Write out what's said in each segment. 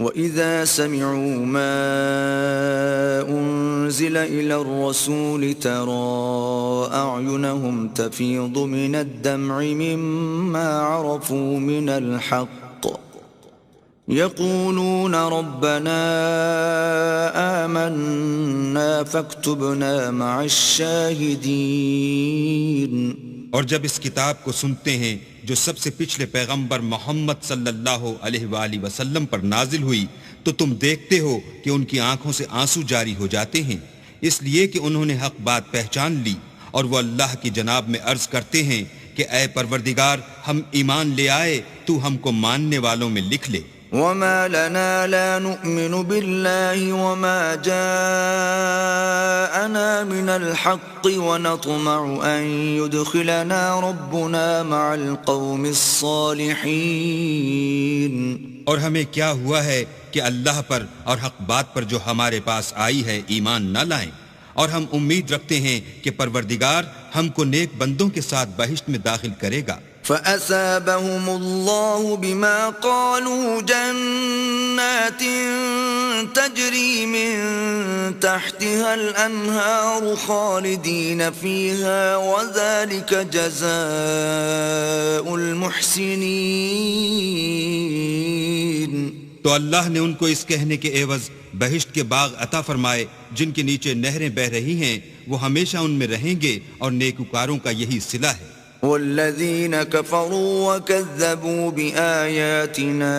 وَإِذَا سَمِعُوا مَا أُنزِلَ إِلَى الرَّسُولِ تَرَى أَعْيُنَهُمْ تَفِيضُ مِنَ الدَّمْعِ مِمَّا عَرَفُوا مِنَ الْحَقِّ يَقُولُونَ رَبَّنَا آمَنَّا فَاكْتُبْنَا مَعَ الشَّاهِدِينَ۔ اور جب اس کتاب کو سنتے ہیں جو سب سے پچھلے پیغمبر محمد صلی اللہ علیہ وآلہ وسلم پر نازل ہوئی، تو تم دیکھتے ہو کہ ان کی آنکھوں سے آنسو جاری ہو جاتے ہیں، اس لیے کہ انہوں نے حق بات پہچان لی، اور وہ اللہ کی جناب میں عرض کرتے ہیں کہ اے پروردگار، ہم ایمان لے آئے، تو ہم کو ماننے والوں میں لکھ لے۔ وَمَا لَنَا لَا نُؤْمِنُ بِاللَّهِ وَمَا جَاءَنَا مِنَ الْحَقِّ وَنَطْمَعُ أَن يُدْخِلَنَا رَبُّنَا مَعَ الْقَوْمِ الصَّالِحِينَ۔ اور ہمیں کیا ہوا ہے کہ اللہ پر اور حق بات پر جو ہمارے پاس آئی ہے ایمان نہ لائیں، اور ہم امید رکھتے ہیں کہ پروردگار ہم کو نیک بندوں کے ساتھ بہشت میں داخل کرے گا۔ فَأَثَابَهُمُ اللَّهُ بِمَا قَالُوا جَنَّاتٍ تَجْرِي مِن تَحْتِهَا الْأَنْهَارُ خَالِدِينَ فِيهَا وَذَلِكَ جَزَاءُ الْمُحْسِنِينَ۔ تو اللہ نے ان کو اس کہنے کے عوض بہشت کے باغ عطا فرمائے جن کے نیچے نہریں بہہ رہی ہیں، وہ ہمیشہ ان میں رہیں گے، اور نیکوکاروں کا یہی صلہ ہے۔ وَالَّذِينَ كَفَرُوا وَكَذَّبُوا بِآيَاتِنَا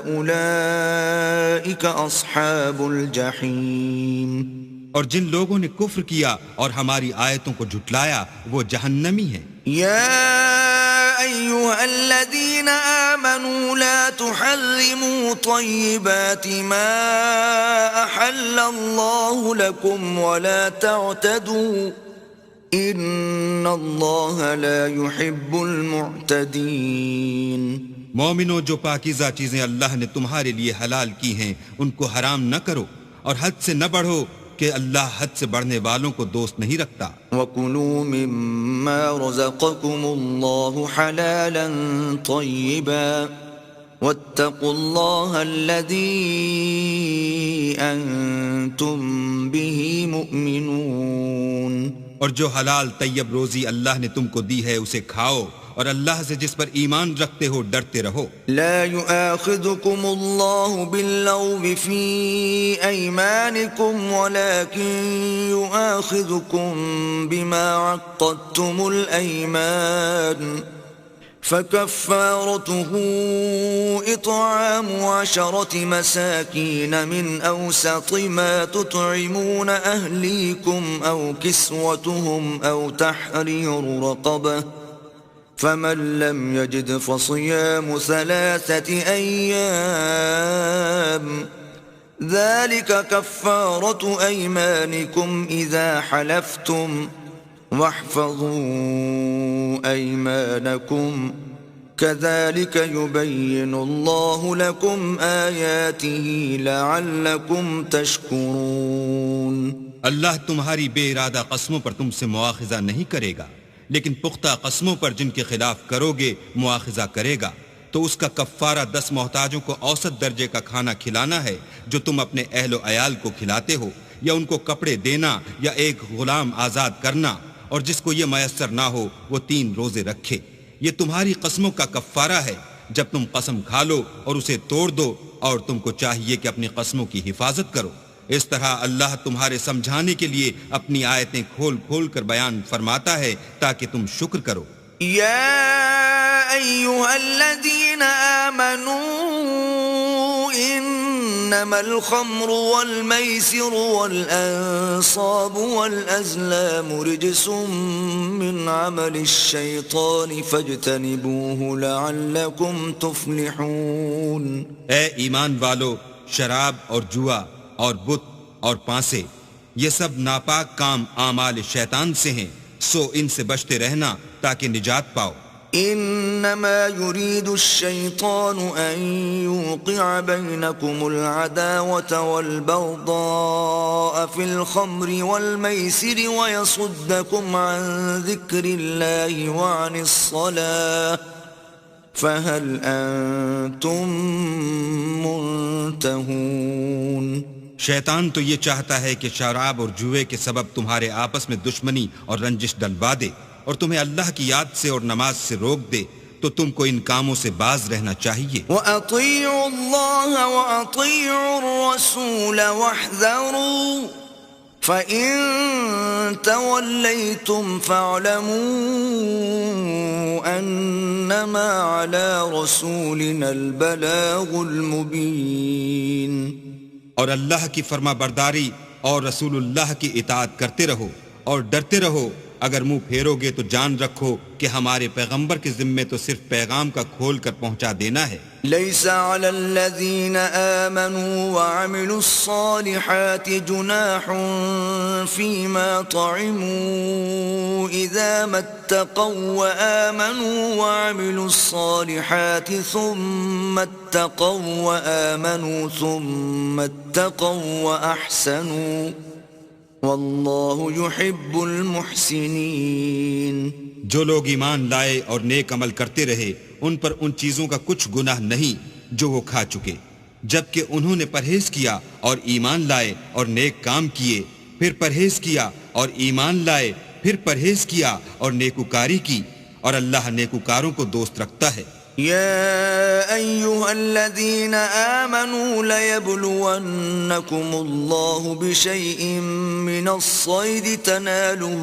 أُولَئِكَ أَصْحَابُ الْجَحِيمِ۔ اور جن لوگوں نے کفر کیا اور ہماری آیتوں کو جھٹلایا وہ جہنمی ہیں۔ يَا أَيُّهَا الَّذِينَ آمَنُوا لَا تُحَرِّمُوا طَيِّبَاتِ مَا أَحَلَّ اللَّهُ لَكُمْ وَلَا تَعْتَدُوا ان اللہ لا يحب المعتدین۔ مومنو، جو پاکیزہ چیزیں اللہ نے تمہارے لیے حلال کی ہیں ان کو حرام نہ کرو، اور حد سے نہ بڑھو کہ اللہ حد سے بڑھنے والوں کو دوست نہیں رکھتا۔ وَكُلُوا مِمَّا رَزَقَكُمُ اللَّهُ حَلَالًا طَيِّبًا وَاتَّقُوا اللَّهَ الَّذِي أَنْتُمْ بِهِ مُؤْمِنُونَ۔ اور جو حلال طیب روزی اللہ نے تم کو دی ہے اسے کھاؤ، اور اللہ سے جس پر ایمان رکھتے ہو ڈرتے رہو۔ لا يؤاخذكم الله باللغو في أيمانكم ولكن يؤاخذكم بما عقدتم الأيمان فكفارته إطعام 10 مساكين من أوسط ما تطعمون أهليكم أو كسوتهم أو تحرير رقبة فمن لم يجد فصيام 3 أيام ذلك كفارة أيمانكم إذا حلفتم واحفظوا أيمانكم كذلك يبين الله لكم آياته لعلكم تشكرون۔ اللہ تمہاری بے ارادہ قسموں پر تم سے مواخذہ نہیں کرے گا، لیکن پختہ قسموں پر جن کے خلاف کرو گے مواخذہ کرے گا، تو اس کا کفارہ 10 محتاجوں کو اوسط درجے کا کھانا کھلانا ہے جو تم اپنے اہل و عیال کو کھلاتے ہو، یا ان کو کپڑے دینا، یا ایک غلام آزاد کرنا، اور جس کو یہ میسر نہ ہو وہ 3 روزے رکھے۔ یہ تمہاری قسموں کا کفارہ ہے جب تم قسم کھا لو اور اسے توڑ دو، اور تم کو چاہیے کہ اپنی قسموں کی حفاظت کرو۔ اس طرح اللہ تمہارے سمجھانے کے لیے اپنی آیتیں کھول کھول کر بیان فرماتا ہے تاکہ تم شکر کرو۔ یا ایھا الذین آمنوا انما الخمر والمیسر والانصاب والازلام رجس من عمل الشیطان فاجتنبوه لعلکم تفلحون۔ اے ایمان والو، شراب اور جوا اور بت اور پانسے، یہ سب ناپاک کام اعمال شیطان سے ہیں، سو ان سے بچتے رہنا تاکہ نجات پاؤ۔ انما يريد الشيطان ان يوقع بينكم العداوة والبغضاء في الخمر والميسر ويصدكم عن ذكر الله وعن الصلاة فهل انتم منتهون شیطان تو یہ چاہتا ہے کہ شراب اور جوئے کے سبب تمہارے آپس میں دشمنی اور رنجش ڈلوا دے اور تمہیں اللہ کی یاد سے اور نماز سے روک دے، تو تم کو ان کاموں سے باز رہنا چاہیے۔ وَأَطِيعُوا اللَّهَ وَأَطِيعُوا الرَّسُولَ وَاحْذَرُوا فَإِن تَوَلَّيْتُمْ فَاعْلَمُوا أَنَّمَا عَلَى رَسُولِنَا الْبَلَاغُ الْمُبِينُ۔ اور اللہ کی فرما برداری اور رسول اللہ کی اطاعت کرتے رہو اور ڈرتے رہو، اگر منہ پھیرو گے تو جان رکھو کہ ہمارے پیغمبر کے ذمے تو صرف پیغام کا کھول کر پہنچا دینا ہے۔ ليس على الذين آمنوا وعملوا الصالحات جناح فيما طعموا إذا ما اتقوا وآمنوا وعملوا الصالحات ثم اتقوا وآمنوا ثم اتقوا وأحسنوا والله يحب المحسنين۔ جو لوگ ایمان لائے اور نیک عمل کرتے رہے ان پر ان چیزوں کا کچھ گناہ نہیں جو وہ کھا چکے، جبکہ انہوں نے پرہیز کیا اور ایمان لائے اور نیک کام کیے، پھر پرہیز کیا اور ایمان لائے، پھر پرہیز کیا اور نیکوکاری کی، اور اللہ نیکوکاروں کو دوست رکھتا ہے۔ يا أيها الذين آمنوا ليبلونكم الله بشيء من الصيد تناله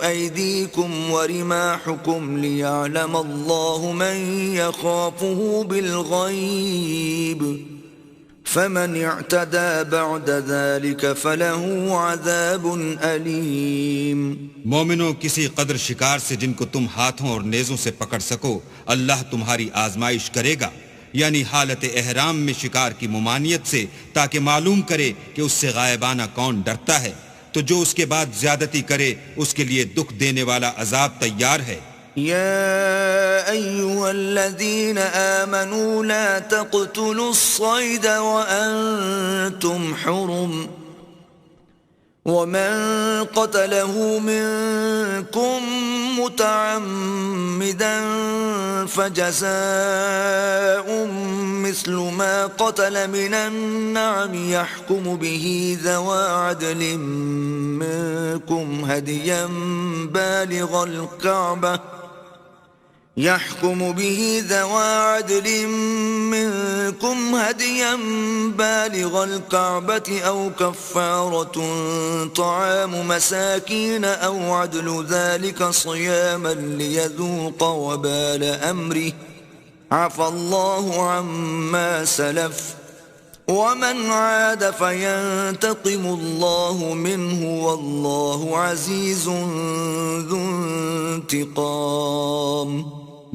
أيديكم ورماحكم ليعلم الله من يخافه بالغيب فمن اعتدى بعد ذلك فله عذاب أليم۔ مومنوں، کسی قدر شکار سے جن کو تم ہاتھوں اور نیزوں سے پکڑ سکو اللہ تمہاری آزمائش کرے گا، یعنی حالت احرام میں شکار کی ممانعت سے، تاکہ معلوم کرے کہ اس سے غائبانہ کون ڈرتا ہے، تو جو اس کے بعد زیادتی کرے اس کے لیے دکھ دینے والا عذاب تیار ہے۔ يا أيها الذين آمنوا لا تقتلوا الصيد وأنتم حرم ومن قتله منكم متعمدا فجزاء مثل ما قتل من النعم يحكم به ذوى عدل منكم هديا بالغ الكعبة أو كفارة طعام مساكين أو عدل ذلك صياما ليذوق وبال أمره عفى الله عما سلف ومن عاد فينتقم الله منه والله عزيز ذو انتقام۔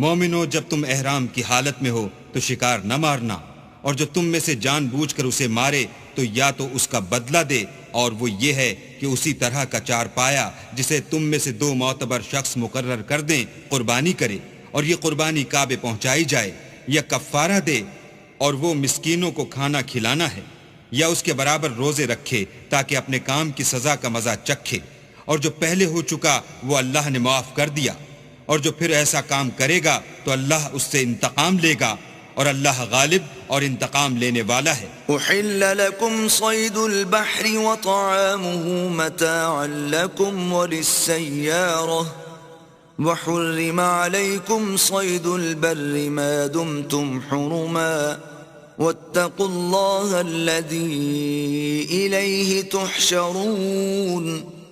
مومنو، جب تم احرام کی حالت میں ہو تو شکار نہ مارنا، اور جو تم میں سے جان بوجھ کر اسے مارے تو یا تو اس کا بدلہ دے، اور وہ یہ ہے کہ اسی طرح کا چار پایا جسے تم میں سے 2 معتبر شخص مقرر کر دیں قربانی کرے، اور یہ قربانی کعبے پہنچائی جائے، یا کفارہ دے اور وہ مسکینوں کو کھانا کھلانا ہے، یا اس کے برابر روزے رکھے تاکہ اپنے کام کی سزا کا مزہ چکھے، اور جو پہلے ہو چکا وہ اللہ نے معاف کر دیا، اور جو پھر ایسا کام کرے گا تو اللہ اس سے انتقام لے گا، اور اللہ غالب اور انتقام لینے والا ہے۔ أحل لكم صيد البحر وطعامه متاعا لكم وللسيارة وحرم عليكم صيد البر ما دمتم حرما واتقوا الله الذي إليه تحشرون۔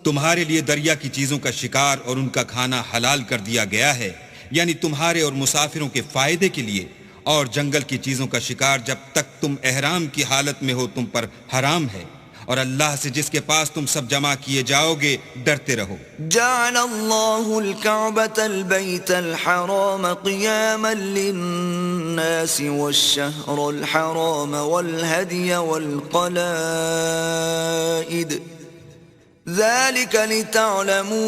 تمہارے لیے دریا کی چیزوں کا شکار اور ان کا کھانا حلال کر دیا گیا ہے، یعنی تمہارے اور مسافروں کے فائدے کے لیے، اور جنگل کی چیزوں کا شکار جب تک تم احرام کی حالت میں ہو تم پر حرام ہے، اور اللہ سے جس کے پاس تم سب جمع کیے جاؤ گے ڈرتے رہو۔ جعل الله الكعبة البيت الحرام قياما للناس والشهر الحرام والهدي والقلائد ذلك لتعلموا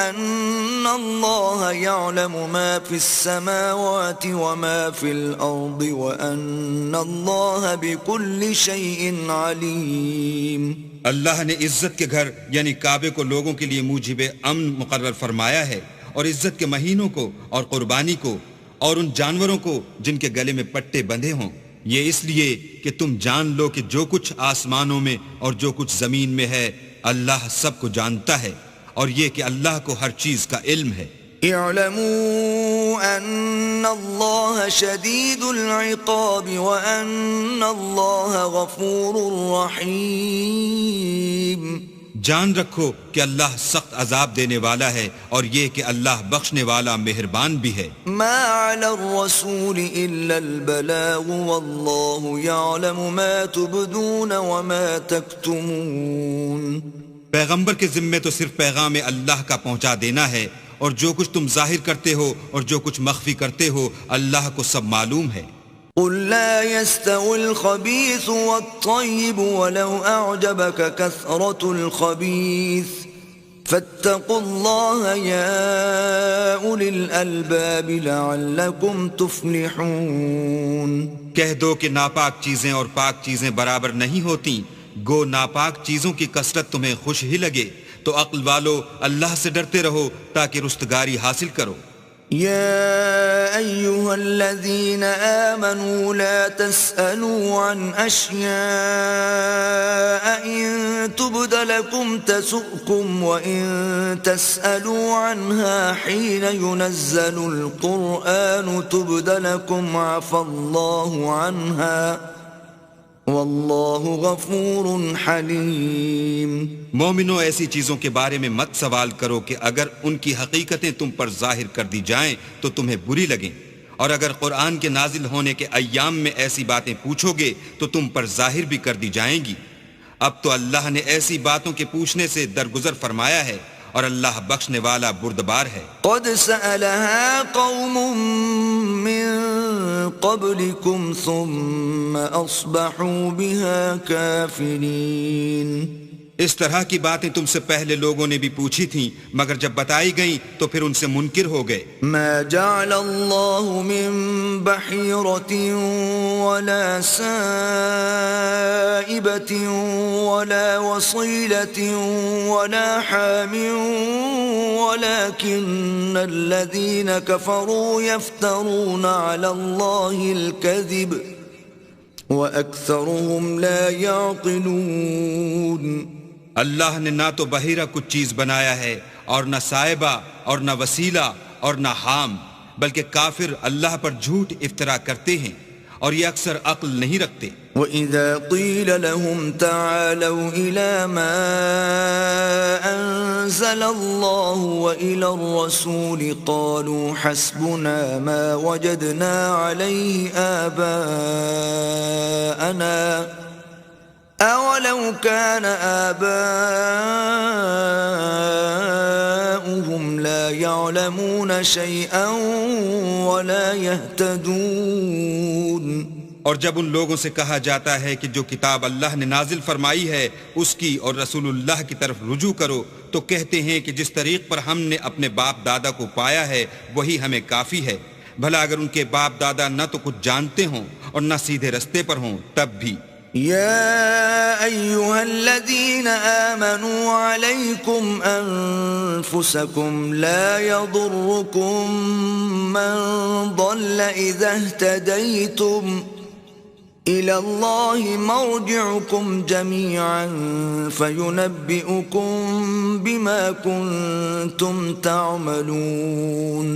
أن الله يعلم ما في السماوات وما في الأرض وأن الله بكل شيء عليم۔ اللہ نے عزت کے گھر یعنی کعبے کو لوگوں کے لیے موجب امن مقرر فرمایا ہے، اور عزت کے مہینوں کو اور قربانی کو اور ان جانوروں کو جن کے گلے میں پٹے بندھے ہوں، یہ اس لیے کہ تم جان لو کہ جو کچھ آسمانوں میں اور جو کچھ زمین میں ہے اللہ سب کو جانتا ہے، اور یہ کہ اللہ کو ہر چیز کا علم ہے۔ اعلموا ان اللہ شدید العقاب وان اللہ غفور رحیم۔ جان رکھو کہ اللہ سخت عذاب دینے والا ہے، اور یہ کہ اللہ بخشنے والا مہربان بھی ہے۔ ما علی الرسول الا البلاغ واللہ یعلم ما تبدون وما تکتمون۔ پیغمبر کے ذمے تو صرف پیغام اللہ کا پہنچا دینا ہے، اور جو کچھ تم ظاہر کرتے ہو اور جو کچھ مخفی کرتے ہو اللہ کو سب معلوم ہے۔ قل لا يستوي الخبيث والطيب ولو أعجبك كثرة الخبيث فاتقوا الله يا أولي الألباب لعلكم تفلحون۔ کہہ دو کہ ناپاک چیزیں اور پاک چیزیں برابر نہیں ہوتی، گو ناپاک چیزوں کی کثرت تمہیں خوش ہی لگے، تو عقل والو اللہ سے ڈرتے رہو تاکہ رستگاری حاصل کرو۔ يا أيها الذين آمنوا لا تسألوا عن أشياء إن تبد لكم تسؤكم وإن تسألوا عنها حين ينزل القرآن تبد لكم عفى الله عنها واللہ غفور حلیم۔ مومنو، ایسی چیزوں کے بارے میں مت سوال کرو کہ اگر ان کی حقیقتیں تم پر ظاہر کر دی جائیں تو تمہیں بری لگیں، اور اگر قرآن کے نازل ہونے کے ایام میں ایسی باتیں پوچھو گے تو تم پر ظاہر بھی کر دی جائیں گی۔ اب تو اللہ نے ایسی باتوں کے پوچھنے سے درگزر فرمایا ہے، اور اللہ بخشنے والا بردبار ہے۔ قد سألها قوم من قبلكم ثم أصبحوا بها كافرين۔ اس طرح کی باتیں تم سے پہلے لوگوں نے بھی پوچھی تھیں، مگر جب بتائی گئیں تو پھر ان سے منکر ہو گئے۔ ما جعل الله من بحيرة ولا سائبة ولا وصيلة ولا حام ولكن الذين كفروا يفترون على الله الكذب وأكثرهم لا يعقلون۔ اللہ نے نہ تو بحیرہ کچھ چیز بنایا ہے، اور نہ صائبہ اور نہ وسیلہ اور نہ حام، بلکہ کافر اللہ پر جھوٹ افطرا کرتے ہیں، اور یہ اکثر عقل نہیں رکھتے۔ وَإِذَا قِيلَ لَهُمْ تَعَالَوْا إِلَى مَا أَنزَلَ اللَّهُ وَإِلَى الرَّسُولِ قَالُوا حَسْبُنَا مَا وَجَدْنَا عَلَيْهِ آبَاءَنَا أَوَلَوْ كَانَ آبَاؤُهُمْ لَا يَعْلَمُونَ شَيْئًا وَلَا يَهْتَدُونَ۔ اور جب ان لوگوں سے کہا جاتا ہے کہ جو کتاب اللہ نے نازل فرمائی ہے اس کی اور رسول اللہ کی طرف رجوع کرو، تو کہتے ہیں کہ جس طریق پر ہم نے اپنے باپ دادا کو پایا ہے وہی ہمیں کافی ہے، بھلا اگر ان کے باپ دادا نہ تو کچھ جانتے ہوں اور نہ سیدھے رستے پر ہوں تب بھی۔ يا أيها الذين آمنوا عليكم أنفسكم لا يضركم من ضل إذا اهتديتم إلى الله مرجعكم جميعا فينبئكم بما كنتم تعملون۔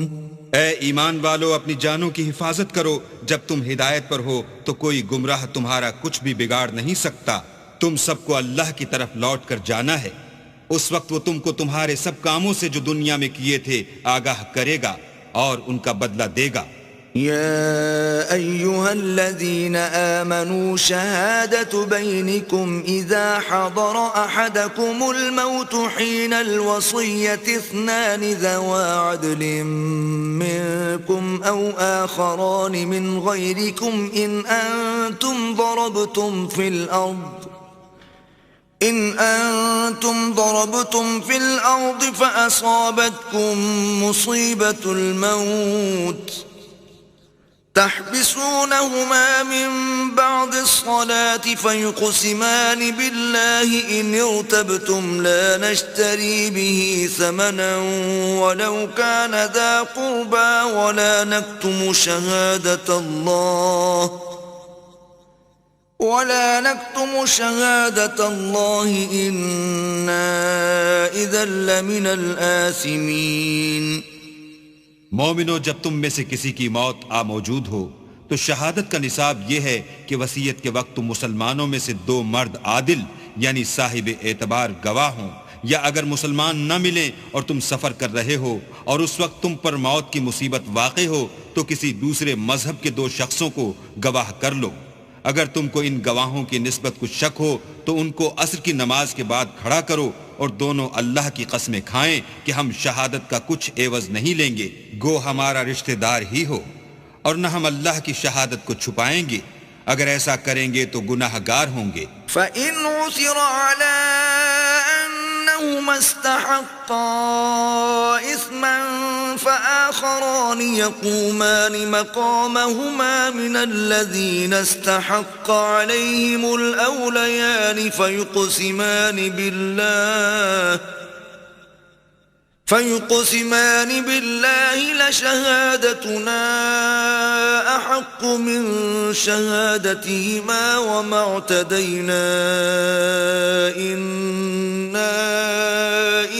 اے ایمان والو، اپنی جانوں کی حفاظت کرو، جب تم ہدایت پر ہو تو کوئی گمراہ تمہارا کچھ بھی بگاڑ نہیں سکتا۔ تم سب کو اللہ کی طرف لوٹ کر جانا ہے، اس وقت وہ تم کو تمہارے سب کاموں سے جو دنیا میں کیے تھے آگاہ کرے گا اور ان کا بدلہ دے گا۔ يا أيها الذين آمنوا شهادة بينكم إذا حضر أحدكم الموت حين الوصية اثنان ذوى عدل منكم أو آخران من غيركم إن أنتم ضربتم في الأرض فأصابتكم مصيبة الموت تحبسونهما من بعد الصلاة فيقسمان بالله إن ارتبتم لا نشتري به ثمنا ولو كان ذا قربى ولا نكتم شهادة الله ولا نكتم شهادة الله إنا إذا لمن الآثمين. مومنو، جب تم میں سے کسی کی موت آ موجود ہو تو شہادت کا نصاب یہ ہے کہ وصیت کے وقت تم مسلمانوں میں سے 2 مرد عادل یعنی صاحب اعتبار گواہ ہوں، یا اگر مسلمان نہ ملیں اور تم سفر کر رہے ہو اور اس وقت تم پر موت کی مصیبت واقع ہو تو کسی دوسرے مذہب کے 2 شخصوں کو گواہ کر لو. اگر تم کو ان گواہوں کی نسبت کچھ شک ہو تو ان کو عصر کی نماز کے بعد کھڑا کرو اور دونوں اللہ کی قسمیں کھائیں کہ ہم شہادت کا کچھ عوض نہیں لیں گے، گو ہمارا رشتہ دار ہی ہو، اور نہ ہم اللہ کی شہادت کو چھپائیں گے. اگر ایسا کریں گے تو گناہ گار ہوں گے. فَإِنْ عُثِرَ عَلَىٰ أَنَّهُمَا اسْتَحَقَّا إِثْمًا فَآخَرَانِ يَقُومَانِ مَقَامَهُمَا مِنَ الَّذِينَ استحق عَلَيْهِمُ الْأَوْلَيَانِ فيقسمان بالله لشهادتنا أحق من شهادتهما وما اعتدينا إنا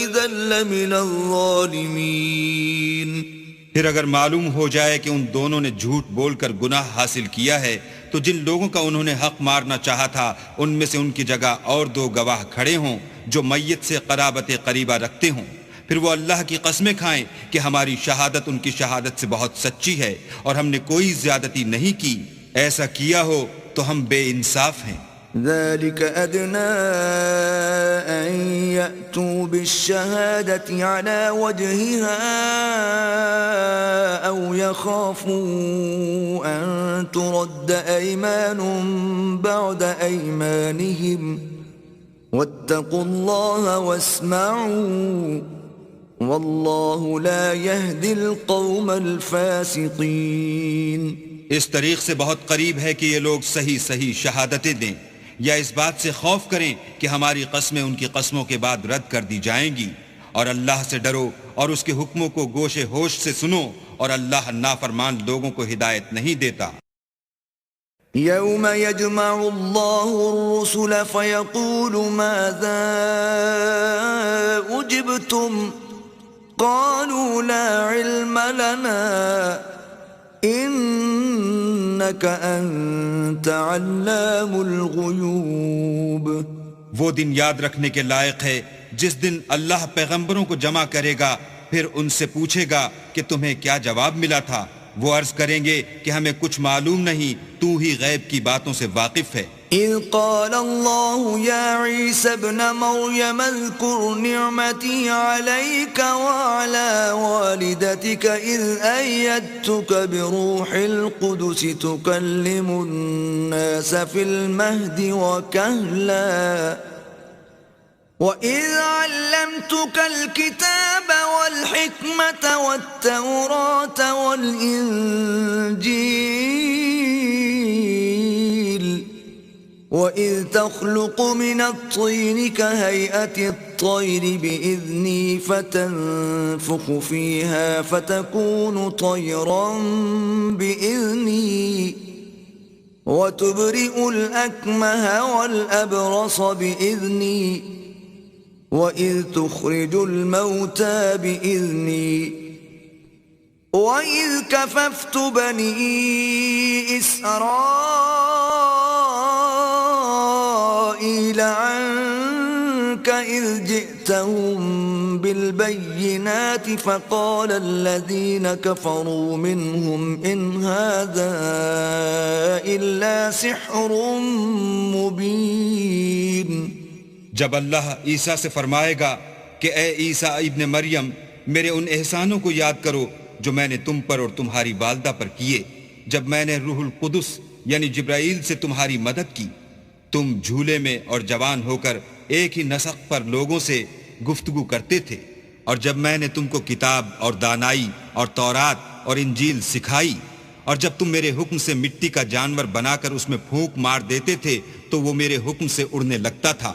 إذا لمن الظالمين. پھر اگر معلوم ہو جائے کہ ان دونوں نے جھوٹ بول کر گناہ حاصل کیا ہے تو جن لوگوں کا انہوں نے حق مارنا چاہا تھا ان میں سے ان کی جگہ اور 2 گواہ کھڑے ہوں جو میت سے قرابت قریبہ رکھتے ہوں. پھر وہ اللہ کی قسمیں کھائیں کہ ہماری شہادت ان کی شہادت سے بہت سچی ہے اور ہم نے کوئی زیادتی نہیں کی. ایسا کیا ہو تو ہم بے انصاف ہیں. ذلك أدنى أن يأتوا بالشهادة على وجهها أو يخافوا أن ترد أيمان بعد أيمانهم واتقوا الله واسمعوا واللہ لا يهدي القوم الفاسقین. اس طریق سے بہت قریب ہے کہ یہ لوگ صحیح صحیح شہادتیں دیں یا اس بات سے خوف کریں کہ ہماری قسمیں ان کی قسموں کے بعد رد کر دی جائیں گی. اور اللہ سے ڈرو اور اس کے حکموں کو گوش ہوش سے سنو، اور اللہ نافرمان لوگوں کو ہدایت نہیں دیتا. یوم یجمع اللہ الرسل فیقول ماذا اجبتم قالوا لا علم لنا انك انت علام الغیوب. وہ دن یاد رکھنے کے لائق ہے جس دن اللہ پیغمبروں کو جمع کرے گا، پھر ان سے پوچھے گا کہ تمہیں کیا جواب ملا تھا. وہ عرض کریں گے کہ ہمیں کچھ معلوم نہیں، تو ہی غیب کی باتوں سے واقف ہے. اذ قال اللہ یا عیسی ابن مریم اذکر نعمتی علیک وعلی والدتک اذ ایدتک بروح القدس تکلم الناس فی المہد وکہلا وَإِذْ عَلَّمْتُكَ الْكِتَابَ وَالْحِكْمَةَ وَالتَّوْرَاةَ وَالْإِنْجِيلَ وَإِذْ تَخْلُقُ مِنَ الطِّينِ كَهَيْئَةِ الطَّيْرِ بِإِذْنِي فَتَنفُخُ فِيهَا فَتَكُونُ طَيْرًا بِإِذْنِي وَتُبْرِئُ الْأَكْمَهَ وَالْأَبْرَصَ بِإِذْنِي وَإِذْ تُخْرِجُ الْمَوْتَى بِإِذْنِي وَإِذْ كَفَفْتُ بَنِي إِسْرَائِيلَ عَنْكَ إِذْ جِئْتَهُمْ بِالْبَيِّنَاتِ فَقَالَ الَّذِينَ كَفَرُوا مِنْهُمْ إِنْ هَذَا إِلَّا سِحْرٌ مُبِينٌ. جب اللہ عیسیٰ سے فرمائے گا کہ اے عیسیٰ ابن مریم، میرے ان احسانوں کو یاد کرو جو میں نے تم پر اور تمہاری والدہ پر کیے، جب میں نے روح القدس یعنی جبرائیل سے تمہاری مدد کی. تم جھولے میں اور جوان ہو کر ایک ہی نسق پر لوگوں سے گفتگو کرتے تھے، اور جب میں نے تم کو کتاب اور دانائی اور تورات اور انجیل سکھائی، اور جب تم میرے حکم سے مٹی کا جانور بنا کر اس میں پھونک مار دیتے تھے تو وہ میرے حکم سے اڑنے لگتا تھا،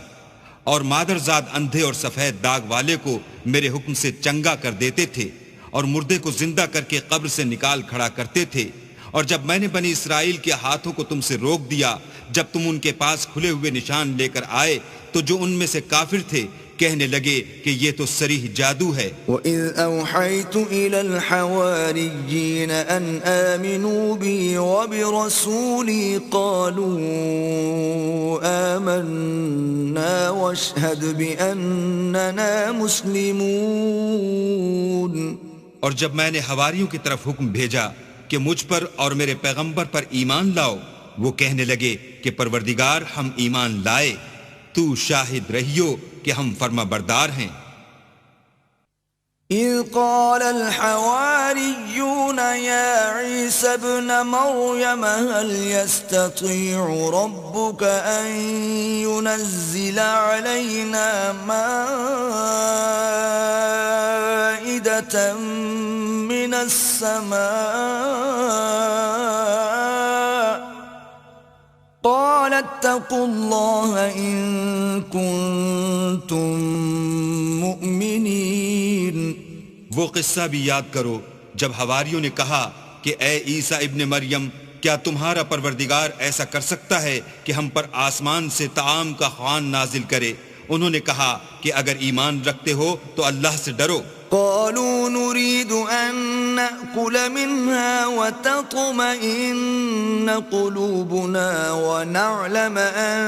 اور مادرزاد اندھے اور سفید داغ والے کو میرے حکم سے چنگا کر دیتے تھے، اور مردے کو زندہ کر کے قبر سے نکال کھڑا کرتے تھے، اور جب میں نے بنی اسرائیل کے ہاتھوں کو تم سے روک دیا جب تم ان کے پاس کھلے ہوئے نشان لے کر آئے تو جو ان میں سے کافر تھے کہنے لگے کہ یہ تو صریح جادو ہے۔ وَإِذْ أَوْحَيْتُ إِلَى الْحَوَارِيِّينَ أَنْ آمِنُوا بِي وَبِرَسُولِي قَالُوا آمَنَّا وَاشْهَدْ بِأَنَّنَا مُسْلِمُونَ۔ اور جب میں نے حواریوں کی طرف حکم بھیجا کہ مجھ پر اور میرے پیغمبر پر ایمان لاؤ، وہ کہنے لگے کہ پروردگار ہم ایمان لائے، تو شاہد رہیو کہ ہم فرما بردار ہیں۔ إِذْ قَالَ الْحَوَارِيُّونَ يَا عِيسَى ابْنَ مَرْيَمَ هَلْ يَسْتَطِيعُ رَبُّكَ أَن يُنَزِّلَ عَلَيْنَا مَائِدَةً مِّنَ السَّمَاءِ قال اتقوا الله إن كنتم مؤمنين۔ وہ قصہ بھی یاد کرو جب حواریوں نے کہا کہ اے عیسیٰ ابن مریم، کیا تمہارا پروردگار ایسا کر سکتا ہے کہ ہم پر آسمان سے طعام کا خوان نازل کرے؟ انہوں نے کہا کہ اگر ایمان رکھتے ہو تو اللہ سے ڈرو۔ قالوا نريد أن نأكل منها وتطمئن قلوبنا ونعلم أن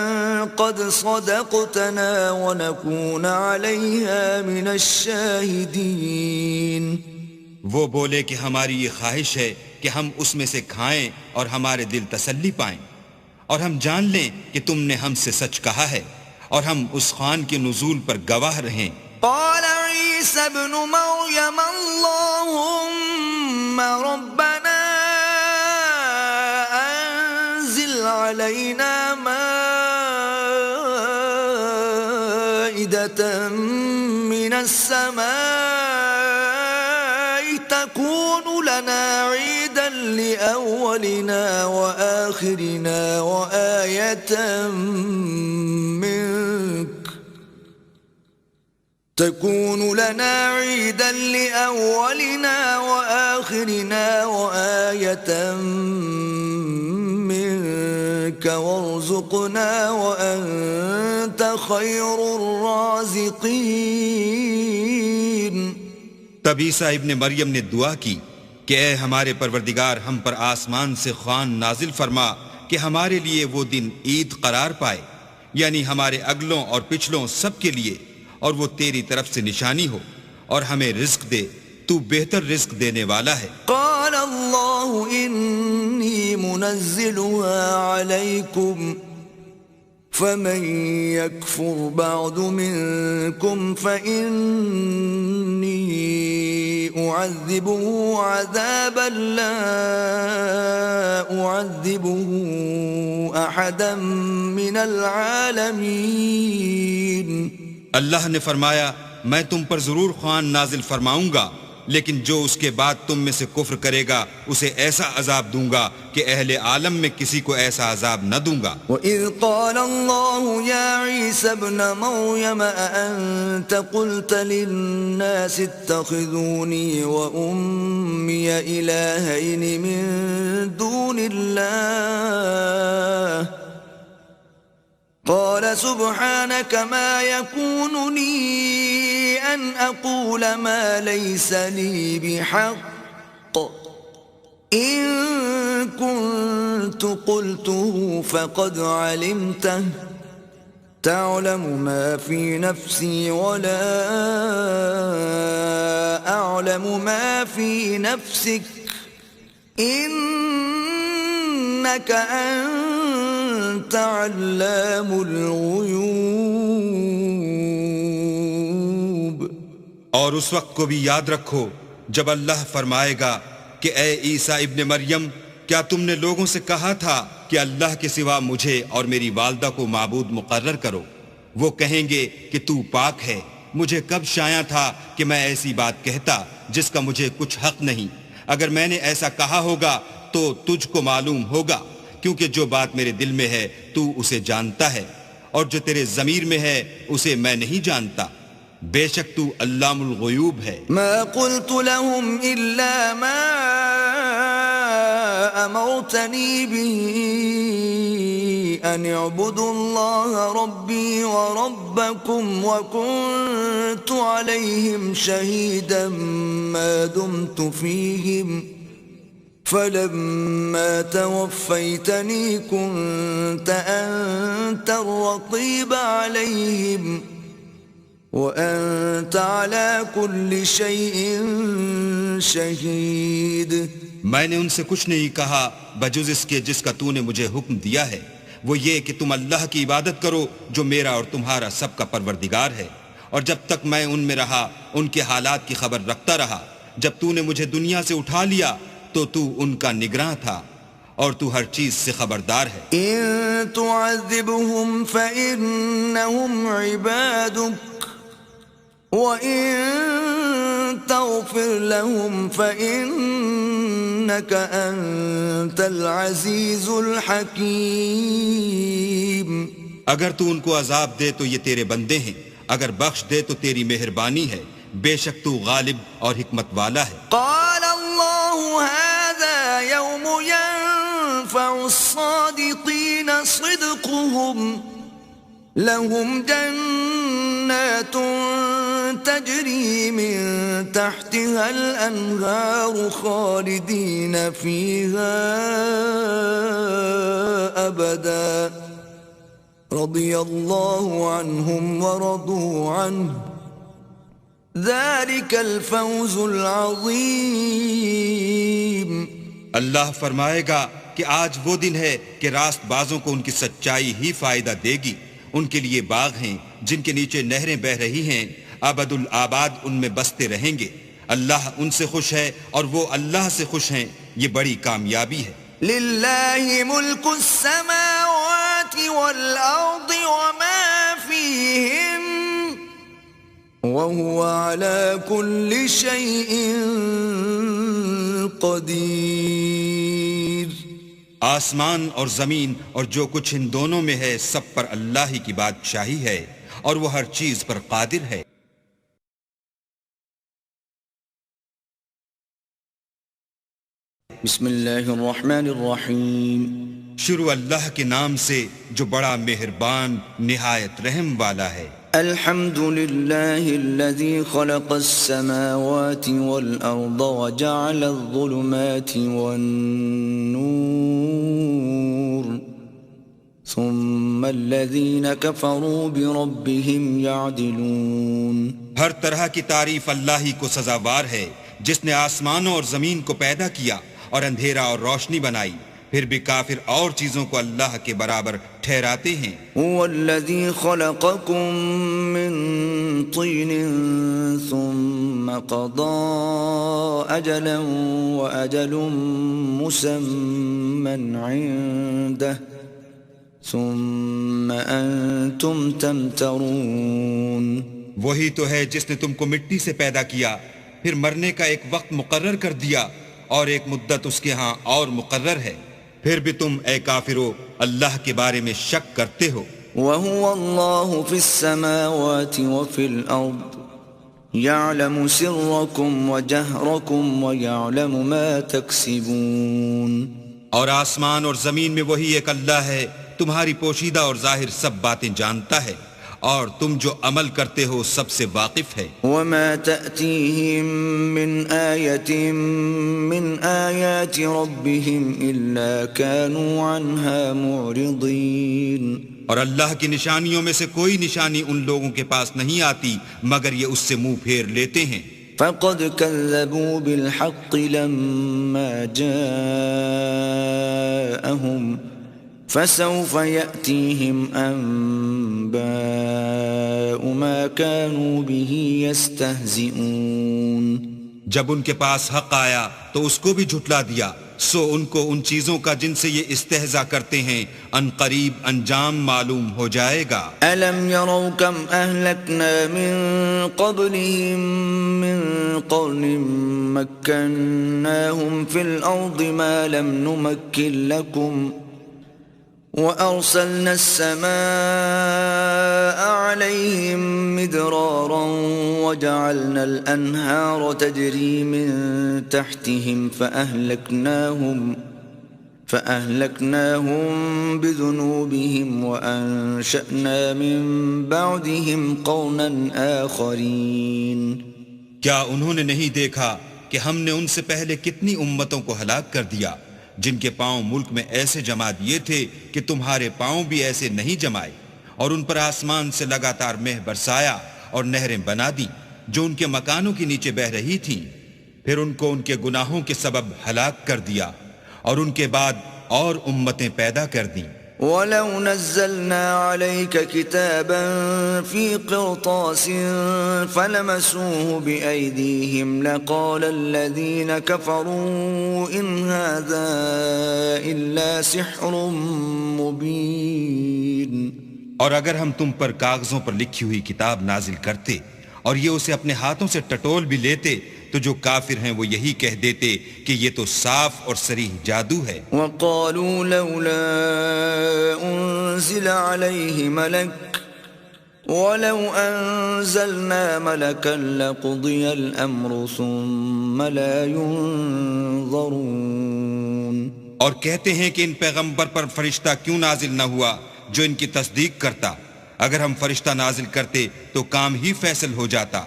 قد صدقتنا ونكون عليها من الشاهدين۔ وہ بولے کہ ہماری یہ خواہش ہے کہ ہم اس میں سے کھائیں اور ہمارے دل تسلی پائیں، اور ہم جان لیں کہ تم نے ہم سے سچ کہا ہے، اور ہم اس خوان کے نزول پر گواہ رہیں۔ قال عيسى ابن مريم اللهم ربنا أنزل علينا مائدة من السماء تكون لنا عيدا لأولنا وآخرنا وآية منك تكون لنا عيدا لأولنا وآخرنا وآية منك وارزقنا وأنت خير الرازقين۔ تب عیسیٰ ابن مریم نے دعا کی کہ اے ہمارے پروردگار، ہم پر آسمان سے خوان نازل فرما کہ ہمارے لیے وہ دن عید قرار پائے، یعنی ہمارے اگلوں اور پچھلوں سب کے لیے، اور وہ تیری طرف سے نشانی ہو، اور ہمیں رزق دے، تو بہتر رزق دینے والا ہے۔ قال اللہ انی منزلها علیکم فمن یکفر بعد منکم فإنی اعذبه عذابا لا اعذبه احدا من العالمین۔ اللہ نے فرمایا میں تم پر ضرور خوان نازل فرماؤں گا، لیکن جو اس کے بعد تم میں سے کفر کرے گا اسے ایسا عذاب دوں گا کہ اہل عالم میں کسی کو ایسا عذاب نہ دوں گا۔ وَإِذْ قَالَ اللَّهُ يَا عِيسَى ابْنَ مَرْيَمَ أَأَنْتَ قُلْتَ لِلنَّاسِ اتَّخِذُونِي وَأُمِّيَ إِلَٰهَيْنِ مِن دُونِ اللَّهِ قال سبحانك ما يكون لي أن أقول ما ليس لي بحق إن كنت قلته فقد علمته تعلم ما في نفسي ولا أعلم ما في نفسك إنك أنت علام الغیوب۔ اور اس وقت کو بھی یاد رکھو جب اللہ فرمائے گا کہ اے عیسیٰ ابن مریم، کیا تم نے لوگوں سے کہا تھا کہ اللہ کے سوا مجھے اور میری والدہ کو معبود مقرر کرو؟ وہ کہیں گے کہ تو پاک ہے، مجھے کب شایع تھا کہ میں ایسی بات کہتا جس کا مجھے کچھ حق نہیں۔ اگر میں نے ایسا کہا ہوگا تو تجھ کو معلوم ہوگا، کیونکہ جو بات میرے دل میں ہے تو اسے جانتا ہے، اور جو تیرے ضمیر میں ہے اسے میں نہیں جانتا۔ بے شک تو علام الغیوب ہے۔ ما قلت لهم إلا ما أمرتني به أن اعبدوا الله ربي وربكم وكنت عليهم شهيدا ما دمت فيهم فلما توفيتني كنت أنت الرقيب عليهم وأنت على كل شيء شهيد. میں نے ان سے کچھ نہیں کہا بجز اس کے جس کا تو نے مجھے حکم دیا ہے، وہ یہ کہ تم اللہ کی عبادت کرو جو میرا اور تمہارا سب کا پروردگار ہے، اور جب تک میں ان میں رہا ان کے حالات کی خبر رکھتا رہا. جب تو نے مجھے دنیا سے اٹھا لیا تو تو ان کا نگراں تھا اور تو ہر چیز سے خبردار ہے. إن تعذبهم فإنهم عبادك وَإِن تَغْفِرْ لَهُمْ فَإِنَّكَ أَنْتَ الْعَزِيزُ الْحَكِيمُ. اگر تو ان کو عذاب دے تو یہ تیرے بندے ہیں، اگر بخش دے تو تیری مہربانی ہے، بے شک تو غالب اور حکمت والا ہے. قال الله هذا يوم ينفع الصادقين صدقهم لهم جنات تجري من تحتها الأنهار خالدين فيها أبدا رضي الله عنهم ورضوا عنه ذلك الفوز العظيم. اللہ فرمائے گا کہ آج وہ دن ہے کہ راست بازوں کو ان کی سچائی ہی فائدہ دے گی. ان کے لیے باغ ہیں جن کے نیچے نہریں بہ رہی ہیں، ابد الآباد ان میں بستے رہیں گے. اللہ ان سے خوش ہے اور وہ اللہ سے خوش ہیں. یہ بڑی کامیابی ہے. للہ ملک السماوات والارض وما فیہن وهو على كل شيء قدیر. آسمان اور زمین اور جو کچھ ان دونوں میں ہے سب پر اللہ ہی کی بادشاہی ہے اور وہ ہر چیز پر قادر ہے. بسم اللہ الرحمن الرحیم. شروع اللہ کے نام سے جو بڑا مہربان نہایت رحم والا ہے. الحمد للہ الذی خلق السماوات والارض وجعل الظلمات والنور ثم الذین کفروا بربهم یعدلون. ہر طرح کی تعریف اللہ ہی کو سزاوار ہے جس نے آسمانوں اور زمین کو پیدا کیا اور اندھیرا اور روشنی بنائی، پھر بھی کافر اور چیزوں کو اللہ کے برابر ٹھہراتے ہیں. هو الذی خلقکم من طین ثم قضى اجلا واجل مسمى عنده ثم انتم تمترون. وہی تو ہے جس نے تم کو مٹی سے پیدا کیا، پھر مرنے کا ایک وقت مقرر کر دیا اور ایک مدت اس کے ہاں اور مقرر ہے، پھر بھی تم اے کافرو اللہ کے بارے میں شک کرتے ہو. وَهُوَ اللَّهُ فِي السَّمَاوَاتِ وَفِي الْأَرْضِ يَعْلَمُ سِرَّكُمْ وَجَهْرَكُمْ وَيَعْلَمُ مَا تَكْسِبُونَ. اور آسمان اور زمین میں وہی ایک اللہ ہے، تمہاری پوشیدہ اور ظاہر سب باتیں جانتا ہے اور تم جو عمل کرتے ہو سب سے واقف ہے. وَمَا تَأْتِيهِم مِّنْ آيَةٍ مِّنْ آيَاتِ رَبِّهِمْ إِلَّا كَانُوا عَنْهَا مُعْرِضِينَ. اور اللہ کی نشانیوں میں سے کوئی نشانی ان لوگوں کے پاس نہیں آتی مگر یہ اس سے منہ پھیر لیتے ہیں. فَقَدْ كَذَّبُوا بِالْحَقِّ لَمَّا جَاءَهُمْ فَسَوْفَ يَأْتِيهِمْ أَنْبَاءُ مَا كَانُوا بِهِ يَسْتَهْزِئُونَ. جب ان کے پاس حق آیا تو اس کو بھی جھٹلا دیا، سو ان کو ان چیزوں کا جن سے یہ استہزاء کرتے ہیں ان قریب انجام معلوم ہو جائے گا. أَلَمْ يَرَوْا كَمْ أَهْلَكْنَا مِنْ قَبْلِهِمْ مِنْ قَرْنٍ مَكَّنَّاهُمْ فِي الْأَرْضِ مَا لَمْ نُمَكِّنْ لَكُمْ وَأَرْسَلْنَا السَّمَاءَ عَلَيْهِمْ مِدْرَارًا وَجَعَلْنَا الْأَنْهَارَ تَجْرِي مِنْ تَحْتِهِمْ فأهلكناهم بذنوبهم وأنشأنا من بعدهم قرنا آخرين کیا انہوں نے نہیں دیکھا کہ ہم نے ان سے پہلے کتنی امتوں کو ہلاک کر دیا جن کے پاؤں ملک میں ایسے جما دیے تھے کہ تمہارے پاؤں بھی ایسے نہیں جمائے، اور ان پر آسمان سے لگاتار مہ برسایا اور نہریں بنا دی جو ان کے مکانوں کے نیچے بہہ رہی تھیں، پھر ان کو ان کے گناہوں کے سبب ہلاک کر دیا اور ان کے بعد اور امتیں پیدا کر دیں۔ وَلَوْ نَزَّلْنَا عَلَيْكَ كِتَابًا فِي قِرْطَاسٍ فَلَمَسُوهُ بِأَيْدِيهِمْ لَقَالَ الَّذِينَ كَفَرُوا إِنْ هَذَا إِلَّا سِحْرٌ مُبِينٌ۔ اور اگر ہم تم پر کاغذوں پر لکھی ہوئی کتاب نازل کرتے اور یہ اسے اپنے ہاتھوں سے ٹٹول بھی لیتے تو جو کافر ہیں وہ یہی کہہ دیتے کہ یہ تو صاف اور صریح جادو ہے۔ وَقَالُوا لَوْلَا أُنزِلَ عَلَيْهِ مَلَكٌ وَلَوْ أَنزَلْنَا مَلَكًا لَقُضِيَ الْأَمْرُ ثُمَّ لَا يُنظَرُونَ۔ اور کہتے ہیں کہ ان پیغمبر پر فرشتہ کیوں نازل نہ ہوا جو ان کی تصدیق کرتا، اگر ہم فرشتہ نازل کرتے تو کام ہی فیصل ہو جاتا،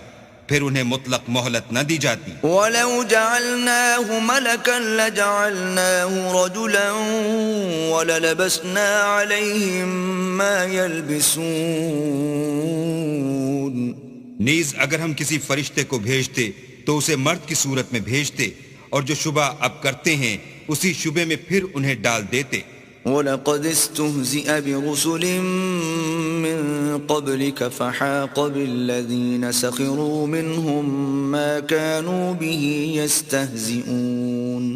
پھر انہیں مطلق مہلت نہ دی جاتی۔ وَلَوْ جَعَلْنَاهُ مَلَكًا لَجَعَلْنَاهُ رَجُلًا وَلَلَبَسْنَا عَلَيْهِمْ مَا يَلْبِسُونَ۔ نیز اگر ہم کسی فرشتے کو بھیجتے تو اسے مرد کی صورت میں بھیجتے، اور جو شبہ اب کرتے ہیں اسی شبے میں پھر انہیں ڈال دیتے۔ وَلَقَدِ اسْتُهْزِئَ بِرُسُلٍ مِّن قَبْلِكَ فَحَاقَ بِالَّذِينَ سَخِرُوا مِنْهُمْ مَا كَانُوا بِهِ يَسْتَهْزِئُونَ۔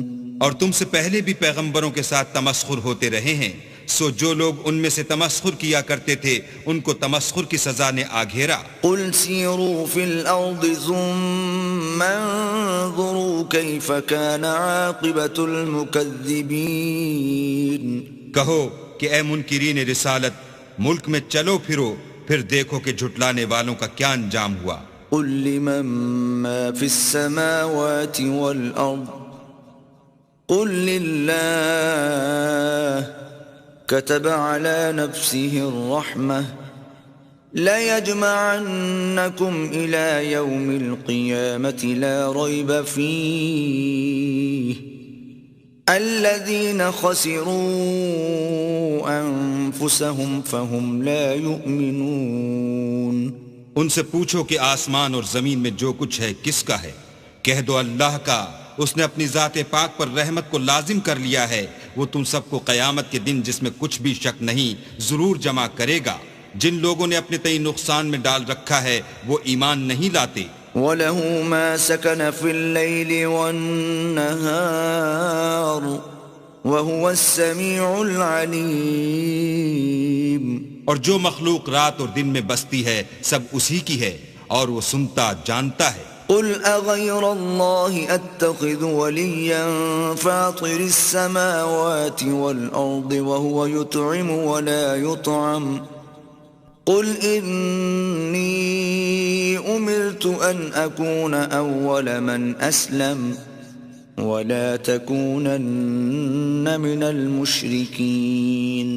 اور تم سے پہلے بھی پیغمبروں کے ساتھ تمسخر ہوتے رہے ہیں، سو جو لوگ ان میں سے تمسخر کیا کرتے تھے ان کو تمسخر کی سزا نے آ گھیرا۔ قُلْ سِيرُوا فِي الْأَرْضِ ثُمَّ انظُرُوا كَيْفَ كَانَ عَاقِبَةُ الْمُكَذِّبِينَ۔ کہو کہ اے منکرین رسالت، ملک میں چلو پھرو، پھر دیکھو کہ جھٹلانے والوں کا کیا انجام ہوا۔ قُلْ لِمَن مَّا فِي السَّمَاوَاتِ وَالْأَرْضِ قُلْ لِلَّهِ كَتَبَ عَلَى نَفْسِهِ الرَّحْمَةَ لَيَجْمَعَنَّكُمْ إِلَى يَوْمِ الْقِيَامَةِ لَا رَيْبَ فِيهِ الَّذِينَ خَسِرُوا أَنفُسَهُمْ فَهُمْ لَا يُؤْمِنُونَ۔ ان سے پوچھو کہ آسمان اور زمین میں جو کچھ ہے کس کا ہے، کہہ دو اللہ کا، اس نے اپنی ذات پاک پر رحمت کو لازم کر لیا ہے، وہ تم سب کو قیامت کے دن جس میں کچھ بھی شک نہیں ضرور جمع کرے گا۔ جن لوگوں نے اپنے تئیں نقصان میں ڈال رکھا ہے وہ ایمان نہیں لاتے۔ وَلَهُ مَا سَكَنَ فِي اللَّيْلِ وَالنَّهَارِ وَهُوَ السَّمِيعُ الْعَلِيمُ۔ اور جو مخلوق رات اور دن میں بستی ہے سب اسی کی ہے اور وہ سنتا جانتا ہے۔ قُلْ أَغَيْرَ اللَّهِ أَتَّخِذُ وَلِيًّا فَاطِرِ السَّمَاوَاتِ وَالْأَرْضِ وَهُوَ يُطْعِمُ وَلَا يُطْعَمُ قُلْ إِنِّي أُمِرْتُ أَنْ أَكُونَ أَوَّلَ مَنْ أَسْلَمَ وَلَا تَكُونَنَّ مِنَ الْمُشْرِكِينَ۔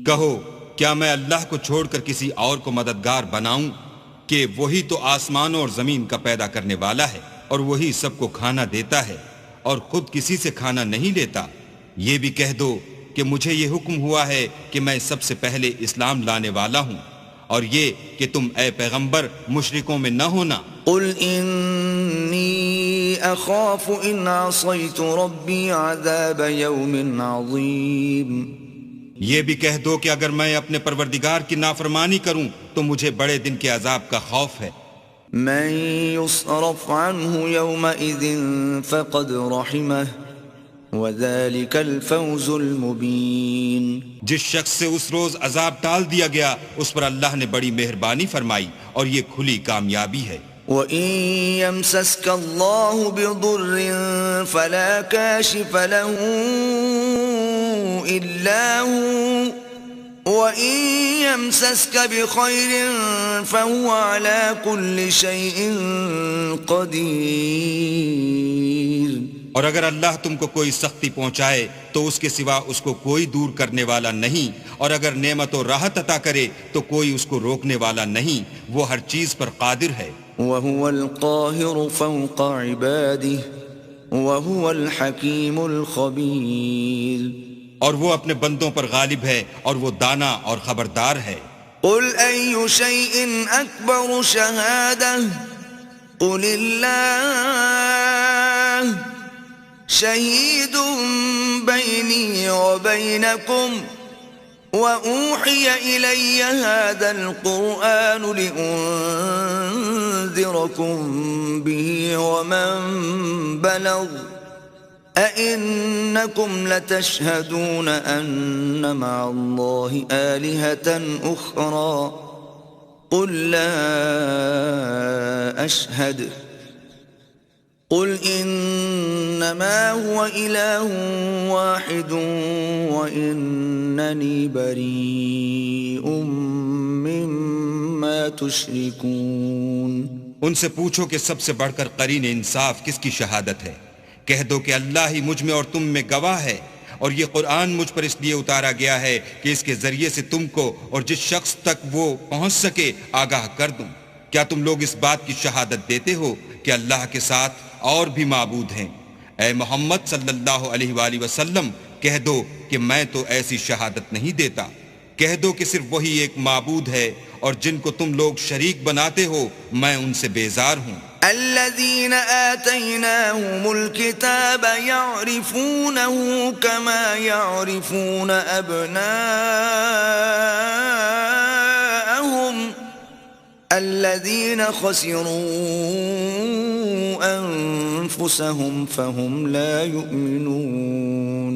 کہو کیا میں اللہ کو چھوڑ کر کسی اور کو مددگار بناؤں کہ وہی تو آسمانوں اور زمین کا پیدا کرنے والا ہے اور وہی سب کو کھانا دیتا ہے اور خود کسی سے کھانا نہیں لیتا۔ یہ بھی کہہ دو کہ مجھے یہ حکم ہوا ہے کہ میں سب سے پہلے اسلام لانے والا ہوں، اور یہ کہ تم اے پیغمبر مشرکوں میں نہ ہونا۔ قُلْ إِنِّي أَخَافُ إِنْ عَصَيْتُ رَبِّي عَذَابَ يَوْمٍ عَظِيمٍ۔ یہ بھی کہہ دو کہ اگر میں اپنے پروردگار کی نافرمانی کروں تو مجھے بڑے دن کے عذاب کا خوف ہے۔ مَن يُصْرَفْ عَنْهُ يَوْمَئِذٍ فَقَدْ رَحِمَهُ وَذَلِكَ الْفَوْزُ الْمُبِينُ۔ جس شخص سے اس روز عذاب ٹال دیا گیا اس پر اللہ نے بڑی مہربانی فرمائی اور یہ کھلی کامیابی ہے۔ وَإِن يَمْسَسْكَ اللَّهُ بِضُرٍّ فَلَا كَاشِفَ لَهُ إِلَّا هُوَ وَإِن يَمْسَسْكَ بِخَيْرٍ فَهُوَ عَلَى كُلِّ شَيْءٍ قَدِيرٌ۔ اور اگر اللہ تم کو کوئی سختی پہنچائے تو اس کے سوا اس کو کوئی دور کرنے والا نہیں، اور اگر نعمت و راحت عطا کرے تو کوئی اس کو روکنے والا نہیں، وہ ہر چیز پر قادر ہے۔ وهو القاهر فوق عباده وهو الحكيم الخبير۔ اور وہ اپنے بندوں پر غالب ہے اور وہ دانا اور خبردار ہے۔ قل أي شيء أكبر شهادة قل الله شهيد بيني وبينكم وأوحي إلي هذا القرآن لأنذركم به ومن بلغ أئنكم لتشهدون أن مع الله آلهة أخرى قل لا أشهد قل إنما هو إله واحد وإنني بريء مما تشركون۔ ان سے پوچھو کہ سب سے بڑھ کر قرین انصاف کس کی شہادت ہے؟ کہہ دو کہ اللہ ہی مجھ میں اور تم میں گواہ ہے، اور یہ قرآن مجھ پر اس لیے اتارا گیا ہے کہ اس کے ذریعے سے تم کو اور جس شخص تک وہ پہنچ سکے آگاہ کر دوں۔ کیا تم لوگ اس بات کی شہادت دیتے ہو کہ اللہ کے ساتھ اور بھی معبود ہیں؟ اے محمد صلی اللہ علیہ وآلہ وسلم کہہ دو کہ میں تو ایسی شہادت نہیں دیتا۔ کہہ دو کہ صرف وہی ایک معبود ہے، اور جن کو تم لوگ شریک بناتے ہو میں ان سے بیزار ہوں۔ الذين آتيناهم الكتاب يعرفونه كما يعرفون أبناءهم الذين خسروا أنفسهم فهم لا يؤمنون۔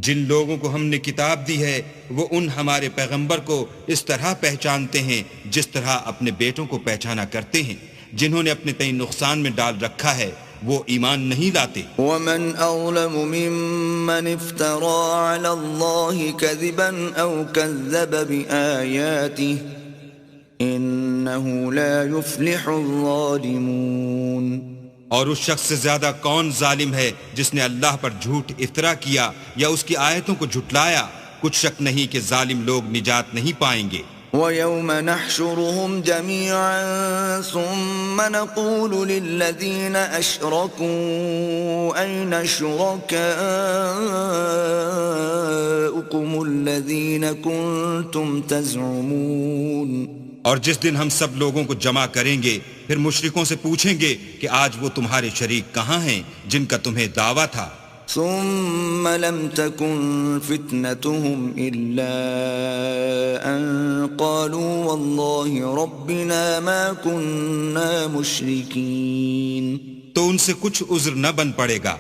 جن لوگوں کو ہم نے کتاب دی ہے وہ ان ہمارے پیغمبر کو اس طرح پہچانتے ہیں جس طرح اپنے بیٹوں کو پہچانا کرتے ہیں۔ جنہوں نے اپنے تئیں نقصان میں ڈال رکھا ہے وہ ایمان نہیں لاتے۔ ومن أظلم ممن افترى على الله كذبا أو كذب بآياته إنه لا يفلح الظالمون۔ اور اس شخص سے زیادہ کون ظالم ہے جس نے اللہ پر جھوٹ افطرا کیا یا اس کی آیتوں کو جھٹلایا؟ کچھ شک نہیں کہ ظالم لوگ نجات نہیں پائیں گے۔ وَيَوْمَ نَحْشُرُهُمْ جَمِيعًا ثُمَّ نَقُولُ لِلَّذِينَ أَشْرَكُوا أَيْنَ شُرَكَاؤُكُمُ الَّذِينَ كُنتُمْ تَزْعُمُونَ۔ اور جس دن ہم سب لوگوں کو جمع کریں گے پھر مشرکوں سے پوچھیں گے کہ آج وہ تمہارے شریک کہاں ہیں جن کا تمہیں دعویٰ تھا؟ ثم لم تكن فتنتهم إلا أن قالوا والله ربنا ما كنا مشركين۔ تو ان سے کچھ عذر نہ بن پڑے گا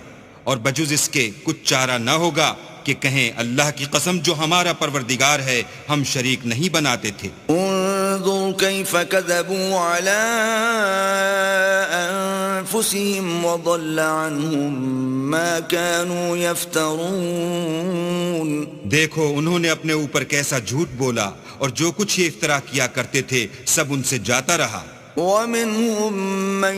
اور بجز اس کے کچھ چارہ نہ ہوگا کہ کہیں اللہ کی قسم جو ہمارا پروردگار ہے ہم شریک نہیں بناتے تھے۔ انظر كيف كذبوا على أنفسهم وضل عنهم ما كانوا يفترون۔ دیکھو انہوں نے اپنے اوپر کیسا جھوٹ بولا اور جو کچھ یہ افترا کیا کرتے تھے سب ان سے جاتا رہا۔ ومنهم من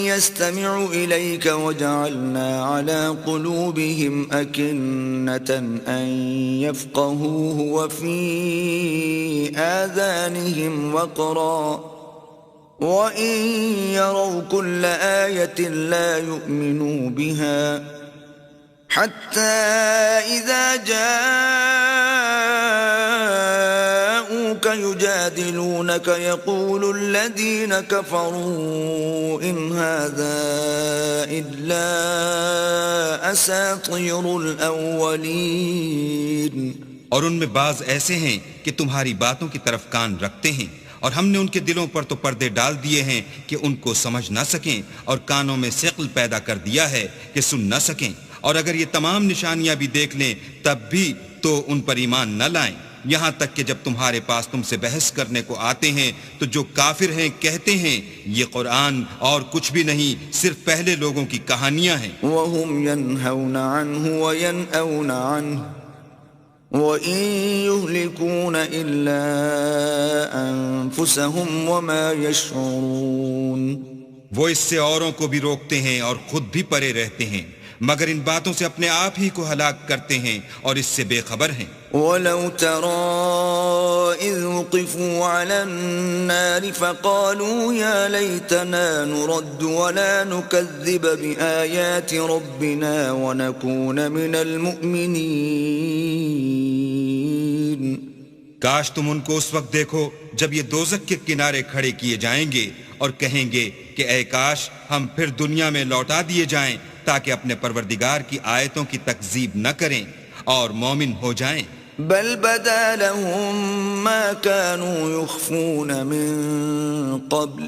يستمع إليك وجعلنا على قلوبهم أكنة أن يفقهوه وفي آذانهم وقرا وإن يروا كل آية لا يؤمنوا بها حتى إذا جاءوك يجادلونك يقول الذين كفروا إن هذا إلا أساطير الأولين۔ اور ان میں بعض ایسے ہیں کہ تمہاری باتوں کی طرف کان رکھتے ہیں اور ہم نے ان کے دلوں پر تو پردے ڈال دیے ہیں کہ ان کو سمجھ نہ سکیں اور کانوں میں ثقل پیدا کر دیا ہے کہ سن نہ سکیں، اور اگر یہ تمام نشانیاں بھی دیکھ لیں تب بھی تو ان پر ایمان نہ لائیں، یہاں تک کہ جب تمہارے پاس تم سے بحث کرنے کو آتے ہیں تو جو کافر ہیں کہتے ہیں یہ قرآن اور کچھ بھی نہیں صرف پہلے لوگوں کی کہانیاں ہیں۔ وَهُمْ يَنْهَوْنَ عَنْهُ وَيَنْأَوْنَ عَنْهُ وَإِن يُهْلِكُونَ إِلَّا أَنفُسَهُمْ وَمَا يَشْعُرُونَ۔ وہ اس سے اوروں کو بھی روکتے ہیں اور خود بھی پرے رہتے ہیں مگر ان باتوں سے اپنے آپ ہی کو ہلاک کرتے ہیں اور اس سے بے خبر ہیں۔ وَلَوْ تَرَىٰ إِذْ وُقِفُوا عَلَى النَّارِ فَقَالُوا يَا لَيْتَنَا نُرَدُّ وَلَا نُكَذِّبَ بِآيَاتِ رَبِّنَا وَنَكُونَ مِنَ الْمُؤْمِنِينَ۔ کاش تم ان کو اس وقت دیکھو جب یہ دوزخ کے کنارے کھڑے کیے جائیں گے اور کہیں گے کہ اے کاش ہم پھر دنیا میں لوٹا دیے جائیں تاکہ اپنے پروردگار کی آیتوں کی تکذیب نہ کریں اور مومن ہو جائیں۔ بل بدا لهم ما كانوا يخفون من قبل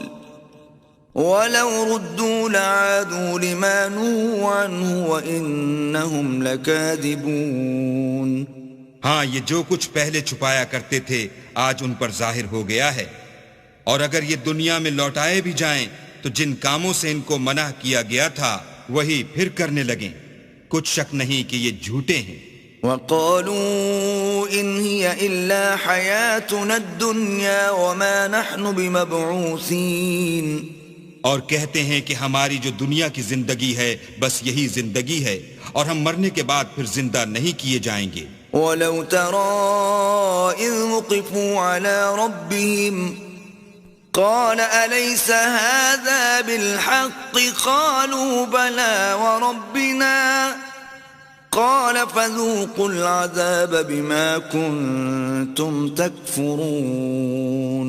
ولو ردوا لعادوا لما نهوا عنه وإنهم لكاذبون۔ ہاں، یہ جو کچھ پہلے چھپایا کرتے تھے آج ان پر ظاہر ہو گیا ہے، اور اگر یہ دنیا میں لوٹائے بھی جائیں تو جن کاموں سے ان کو منع کیا گیا تھا وہی پھر کرنے لگیں۔ کچھ شک نہیں کہ یہ جھوٹے ہیں۔ وَقَالُوا إِنْ هِيَ إِلَّا حَيَاتُنَا الدُّنْيَا وَمَا نَحْنُ بِمَبْعُوثِينَ، اور کہتے ہیں کہ ہماری جو دنیا کی زندگی ہے بس یہی زندگی ہے اور ہم مرنے کے بعد پھر زندہ نہیں کیے جائیں گے۔ وَلَوْ تَرَىٰ إِذْ وُقِفُوا عَلَىٰ رَبِّهِمْ قَالَ أَلَيْسَ هَٰذَا بِالْحَقِّ قَالُوا بَلَىٰ وَرَبِّنَا قَالَ فَذُوقُوا الْعَذَابَ بِمَا كُنتُمْ تَكْفُرُونَ۔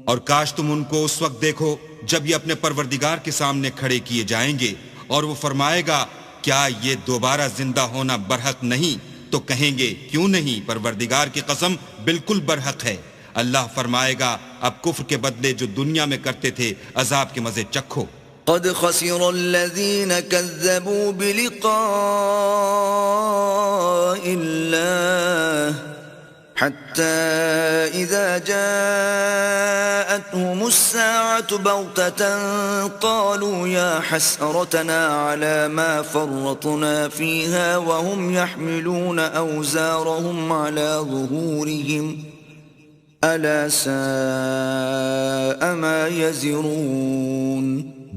اور کاش تم ان کو اس وقت دیکھو جب یہ اپنے پروردگار کے سامنے کھڑے کیے جائیں گے اور وہ فرمائے گا کیا یہ دوبارہ زندہ ہونا برحق نہیں؟ تو کہیں گے کیوں نہیں، پروردگار کی قسم بالکل برحق ہے۔ اللہ فرمائے گا اب کفر کے بدلے جو دنیا میں کرتے تھے عذاب کے مزے چکھو۔ قد خسر الذين كذبوا بلقاء الله حتى إذا جاءتهم الساعة بغتة قالوا يا حسرتنا على ما فرطنا فيها وهم يحملون أوزارهم على ظهورهم ألا ساء ما يزرون۔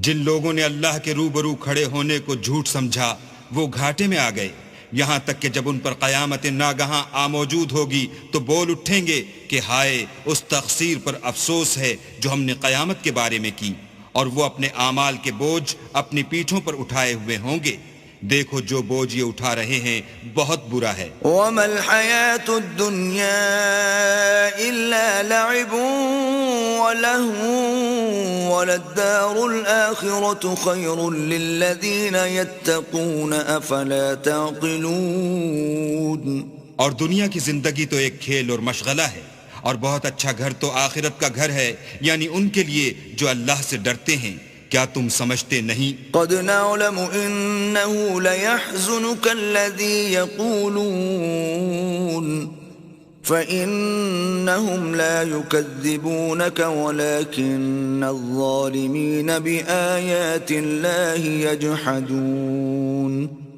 جن لوگوں نے اللہ کے روبرو کھڑے ہونے کو جھوٹ سمجھا وہ گھاٹے میں آ گئے، یہاں تک کہ جب ان پر قیامت ناگہاں موجود ہوگی تو بول اٹھیں گے کہ ہائے اس تقصیر پر افسوس ہے جو ہم نے قیامت کے بارے میں کی، اور وہ اپنے اعمال کے بوجھ اپنی پیٹھوں پر اٹھائے ہوئے ہوں گے۔ دیکھو جو بوجھ یہ اٹھا رہے ہیں بہت برا ہے۔ وَمَا الْحَيَاةُ الدُّنْيَا إِلَّا لَعِبٌ وَلَهْوٌ وَلَلدَّارُ الْآخِرَةُ خَيْرٌ لِّلَّذِينَ يَتَّقُونَ أَفَلَا تَعْقِلُونَ۔ اور دنیا کی زندگی تو ایک کھیل اور مشغلہ ہے، اور بہت اچھا گھر تو آخرت کا گھر ہے، یعنی ان کے لیے جو اللہ سے ڈرتے ہیں۔ کیا تم سمجھتے نہیں؟ قد نعلم انه ليحزنك الذي يقولون فانهم لا يكذبونك ولكن الظالمين بآيات الله يجحدون۔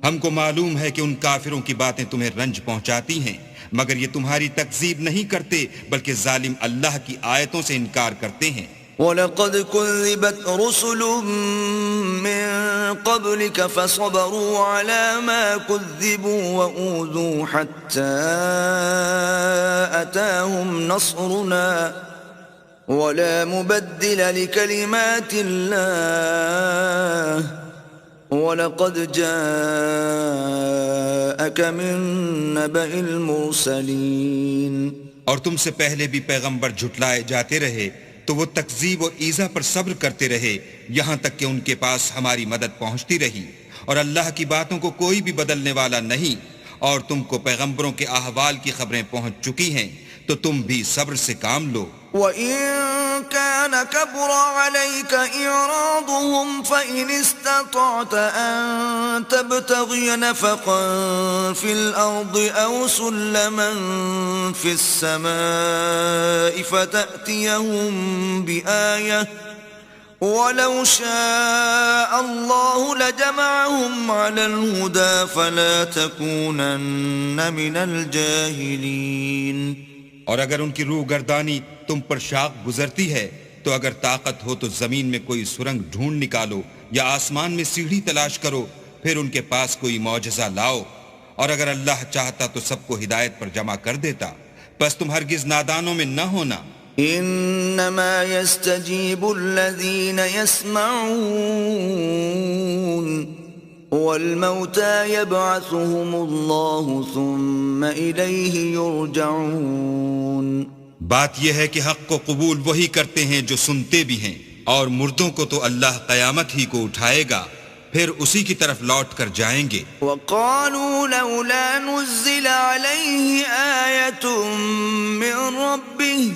ہم کو معلوم ہے کہ ان کافروں کی باتیں تمہیں رنج پہنچاتی ہیں، مگر یہ تمہاری تکذیب نہیں کرتے بلکہ ظالم اللہ کی آیتوں سے انکار کرتے ہیں۔ وَلَقَدْ كُذِّبَتْ رُسُلٌ مِّن قَبْلِكَ فَصَبَرُوا عَلَى مَا كُذِّبُوا وَأُوذُوا حَتَّى أَتَاهُمْ نَصْرُنَا وَلَا مُبَدِّلَ لِكَلِمَاتِ اللَّهِ وَلَقَدْ جَاءَكَ مِن نَّبَإِ الْمُرْسَلِينَ۔ اور تم سے پہلے بھی پیغمبر جھٹلائے جاتے رہے تو وہ تکذیب و ایذا پر صبر کرتے رہے یہاں تک کہ ان کے پاس ہماری مدد پہنچتی رہی، اور اللہ کی باتوں کو کوئی بھی بدلنے والا نہیں، اور تم کو پیغمبروں کے احوال کی خبریں پہنچ چکی ہیں تو تم بھی صبر سے کام لو۔ وَإِن كَانَ كَبُرَ عَلَيْكَ إِعْرَاضُهُمْ فَإِنِ اسْتَطَعْتَ أَن تَبْتَغِيَ نَفَقًا فِي الْأَرْضِ أَوْ سُلَّمًا فِي السَّمَاءِ فَتَأْتِيَهُم بِآيَةٍ وَلَوْ شَاءَ اللَّهُ لَجَمَعَهُمْ عَلَى الْهُدَى فَلَا تَكُونَنَّ مِنَ الْجَاهِلِينَ۔ اور اگر ان کی روح گردانی تم پر شاق گزرتی ہے تو اگر طاقت ہو تو زمین میں کوئی سرنگ ڈھونڈ نکالو یا آسمان میں سیڑھی تلاش کرو پھر ان کے پاس کوئی معجزہ لاؤ، اور اگر اللہ چاہتا تو سب کو ہدایت پر جمع کر دیتا، بس تم ہرگز نادانوں میں نہ ہونا۔ انما يستجيب الذين يسمعون والموتى يبعثهم الله ثم إليه يرجعون۔ بات یہ ہے کہ حق کو قبول وہی کرتے ہیں جو سنتے بھی ہیں، اور مردوں کو تو اللہ قیامت ہی کو اٹھائے گا، پھر اسی کی طرف لوٹ کر جائیں گے۔ وقالوا لولا نزل عليه آية من ربه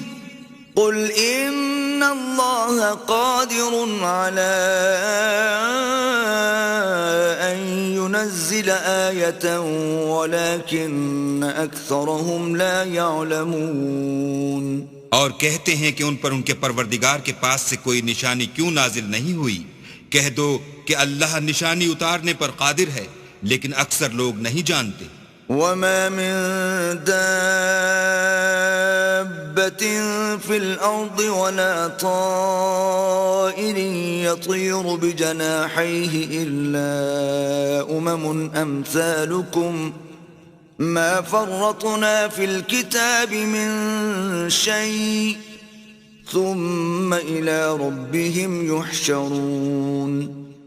قل إن الله قادر على أن ينزل آية ولكن أكثرهم لا يعلمون۔ اور کہتے ہیں کہ ان پر ان کے پروردگار کے پاس سے کوئی نشانی کیوں نازل نہیں ہوئی؟ کہہ دو کہ اللہ نشانی اتارنے پر قادر ہے، لیکن اکثر لوگ نہیں جانتے۔ وما من دابة في الأرض ولا طائر يطير بجناحيه إلا أمثالكم ما فرطنا في الكتاب من شيء ثم إلى ربهم يحشرون۔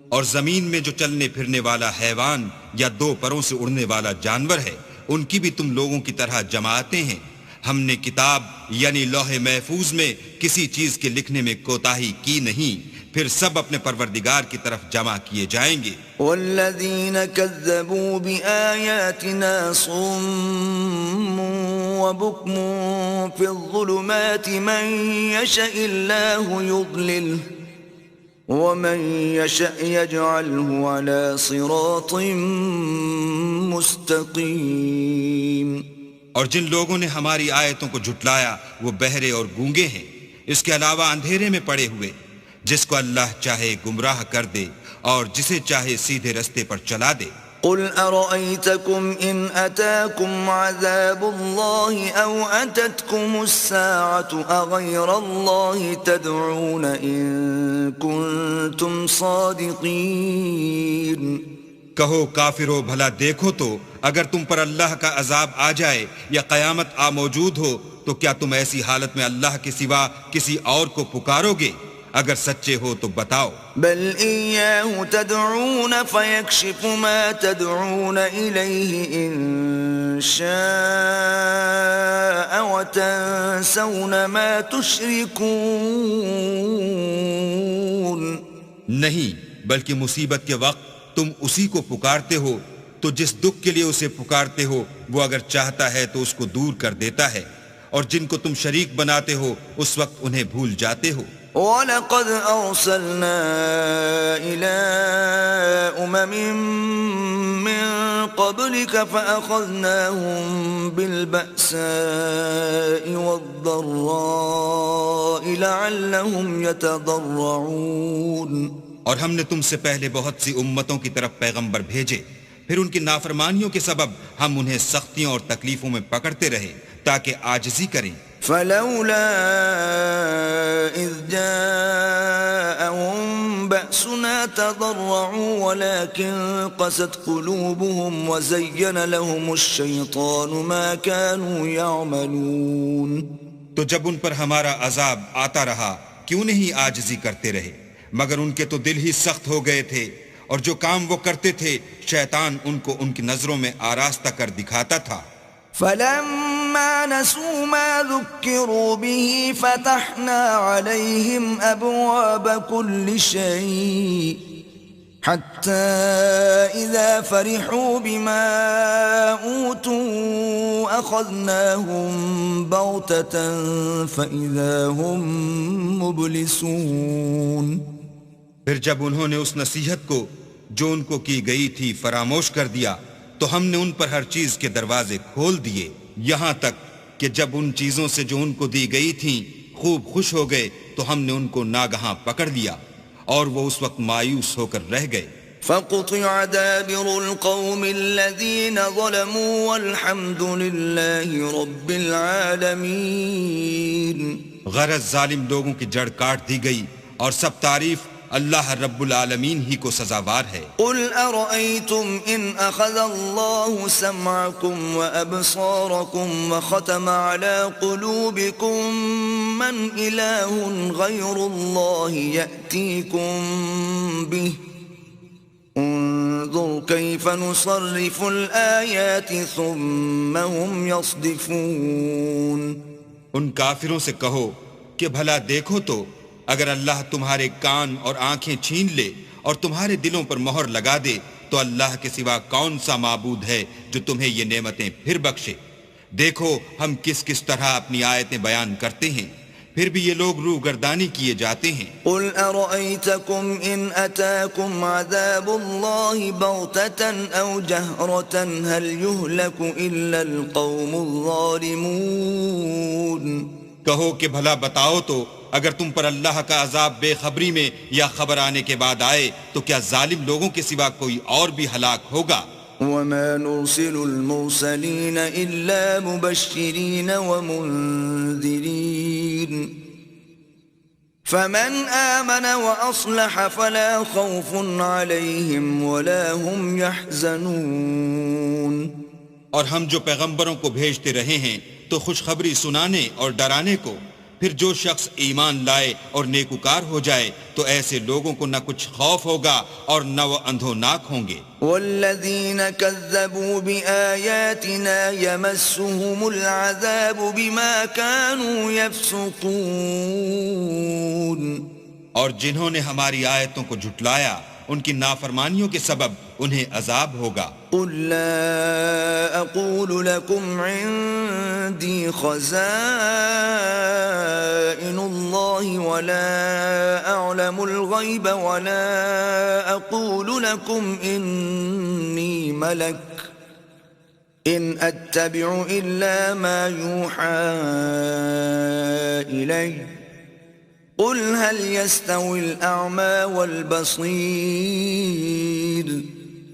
اور زمین میں جو چلنے پھرنے والا حیوان یا دو پروں سے اڑنے والا جانور ہے، ان کی بھی تم لوگوں کی طرح جماعتیں ہیں۔ ہم نے کتاب یعنی لوح محفوظ میں کسی چیز کے لکھنے میں کوتاہی کی نہیں، پھر سب اپنے پروردگار کی طرف جمع کیے جائیں گے۔ والذین کذبوا بآیاتنا صم وبکم فی الظلمات من یشاء اللہ یضللہ ومن یشاء یجعلہ علی صراط مستقیم۔ اور جن لوگوں نے ہماری آیتوں کو جھٹلایا وہ بہرے اور گونگے ہیں، اس کے علاوہ اندھیرے میں پڑے ہوئے۔ جس کو اللہ چاہے گمراہ کر دے اور جسے چاہے سیدھے رستے پر چلا دے۔ قل ارأيتكم إن أتاكم عذاب الله أو أتتكم الساعة أغير الله تدعون إن كنتم صادقين۔ کہو کافرو بھلا دیکھو تو اگر تم پر اللہ کا عذاب آ جائے یا قیامت آ موجود ہو تو کیا تم ایسی حالت میں اللہ کے سوا کسی اور کو پکارو گے؟ اگر سچے ہو تو بتاؤ۔ بل إياه تدعون فيكشف ما تدعون إليه إن شاء وتنسون ما تشركون۔ نہیں، بلکہ مصیبت کے وقت تم اسی کو پکارتے ہو، تو جس دکھ کے لیے اسے پکارتے ہو وہ اگر چاہتا ہے تو اس کو دور کر دیتا ہے، اور جن کو تم شریک بناتے ہو اس وقت انہیں بھول جاتے ہو۔ وَلَقَدْ أَرْسَلْنَا إِلَىٰ مِّن قَبْلِكَ فَأَخَذْنَاهُم بِالْبَأْسَاءِ وَالضَّرَّاءِ لَعَلَّهُمْ يَتَضَرَّعُونَ۔ اور ہم نے تم سے پہلے بہت سی امتوں کی طرف پیغمبر بھیجے، پھر ان کی نافرمانیوں کے سبب ہم انہیں سختیوں اور تکلیفوں میں پکڑتے رہے تاکہ عاجزی کریں۔ فلولا إذ جاءهم بأسنا تضرعوا ولكن قست قلوبهم وزين لهم الشيطان ما كانوا يعملون۔ تو جب ان پر ہمارا عذاب آتا رہا کیوں نہیں عاجزی کرتے رہے، مگر ان کے تو دل ہی سخت ہو گئے تھے، اور جو کام وہ کرتے تھے شیطان ان کو ان کی نظروں میں آراستہ کر دکھاتا تھا۔ فلما نسوا ما ذكروا به فتحنا عليهم أبواب كل شيء حتى إذا فرحوا بما أوتوا أخذناهم بغتة فإذا هم مبلسون۔ پھر جب انہوں نے اس نصیحت کو جو ان کو کی گئی تھی فراموش کر دیا تو ہم نے ان پر ہر چیز کے دروازے کھول دیے، یہاں تک کہ جب ان چیزوں سے جو ان کو دی گئی تھیں خوب خوش ہو گئے تو ہم نے ان کو ناگہاں پکڑ لیا اور وہ اس وقت مایوس ہو کر رہ گئے۔ فقطع دابر القوم الذين ظلموا والحمد لله رب العالمين۔ غرض ظالم لوگوں کی جڑ کاٹ دی گئی اور سب تعریف اللہ رب العالمین ہی کو سزاوار ہے۔ قل أرأيتم إن أخذ الله سمعكم وأبصاركم وختم على قلوبكم من إله غير الله يأتيكم به انظر كيف نصرف الآيات ثم هم يصدفون۔ ان کافروں سے کہو کہ بھلا دیکھو تو اگر اللہ تمہارے کان اور آنکھیں چھین لے اور تمہارے دلوں پر مہر لگا دے تو اللہ کے سوا کون سا معبود ہے جو تمہیں یہ نعمتیں پھر بخشے۔ دیکھو ہم کس کس طرح اپنی آیتیں بیان کرتے ہیں، پھر بھی یہ لوگ روح گردانی کیے جاتے ہیں۔ قل أرأيتكم إن أتاكم عذاب الله بغتة أو جهرة هل يهلك إلا القوم الظالمون۔ کہو کہ بھلا بتاؤ تو اگر تم پر اللہ کا عذاب بے خبری میں یا خبر آنے کے بعد آئے تو کیا ظالم لوگوں کے سوا کوئی اور بھی ہلاک ہوگا؟ وما نرسل المرسلين إلا مبشرين ومنذرين فمن آمن وأصلح فلا خوف عليهم ولا هم يحزنون۔ اور ہم جو پیغمبروں کو بھیجتے رہے ہیں تو خوشخبری سنانے اور ڈرانے کو، پھر جو شخص ایمان لائے اور نیکوکار ہو جائے تو ایسے لوگوں کو نہ کچھ خوف ہوگا اور نہ وہ اندھوناک ہوں گے۔ والذین كذبوا بآیاتنا یمسهم العذاب بما كانوا یفسقون۔ اور جنہوں نے ہماری آیتوں کو جھٹلایا ان کی نافرمانیوں کے سبب انہیں عذاب ہوگا۔ قل لا اقول لكم عندي خزائن الله ولا اعلم الغيب ولا اقول لكم اني ملك ان اتبع الا ما يوحى الي قل هل يستوي الأعمى والبصير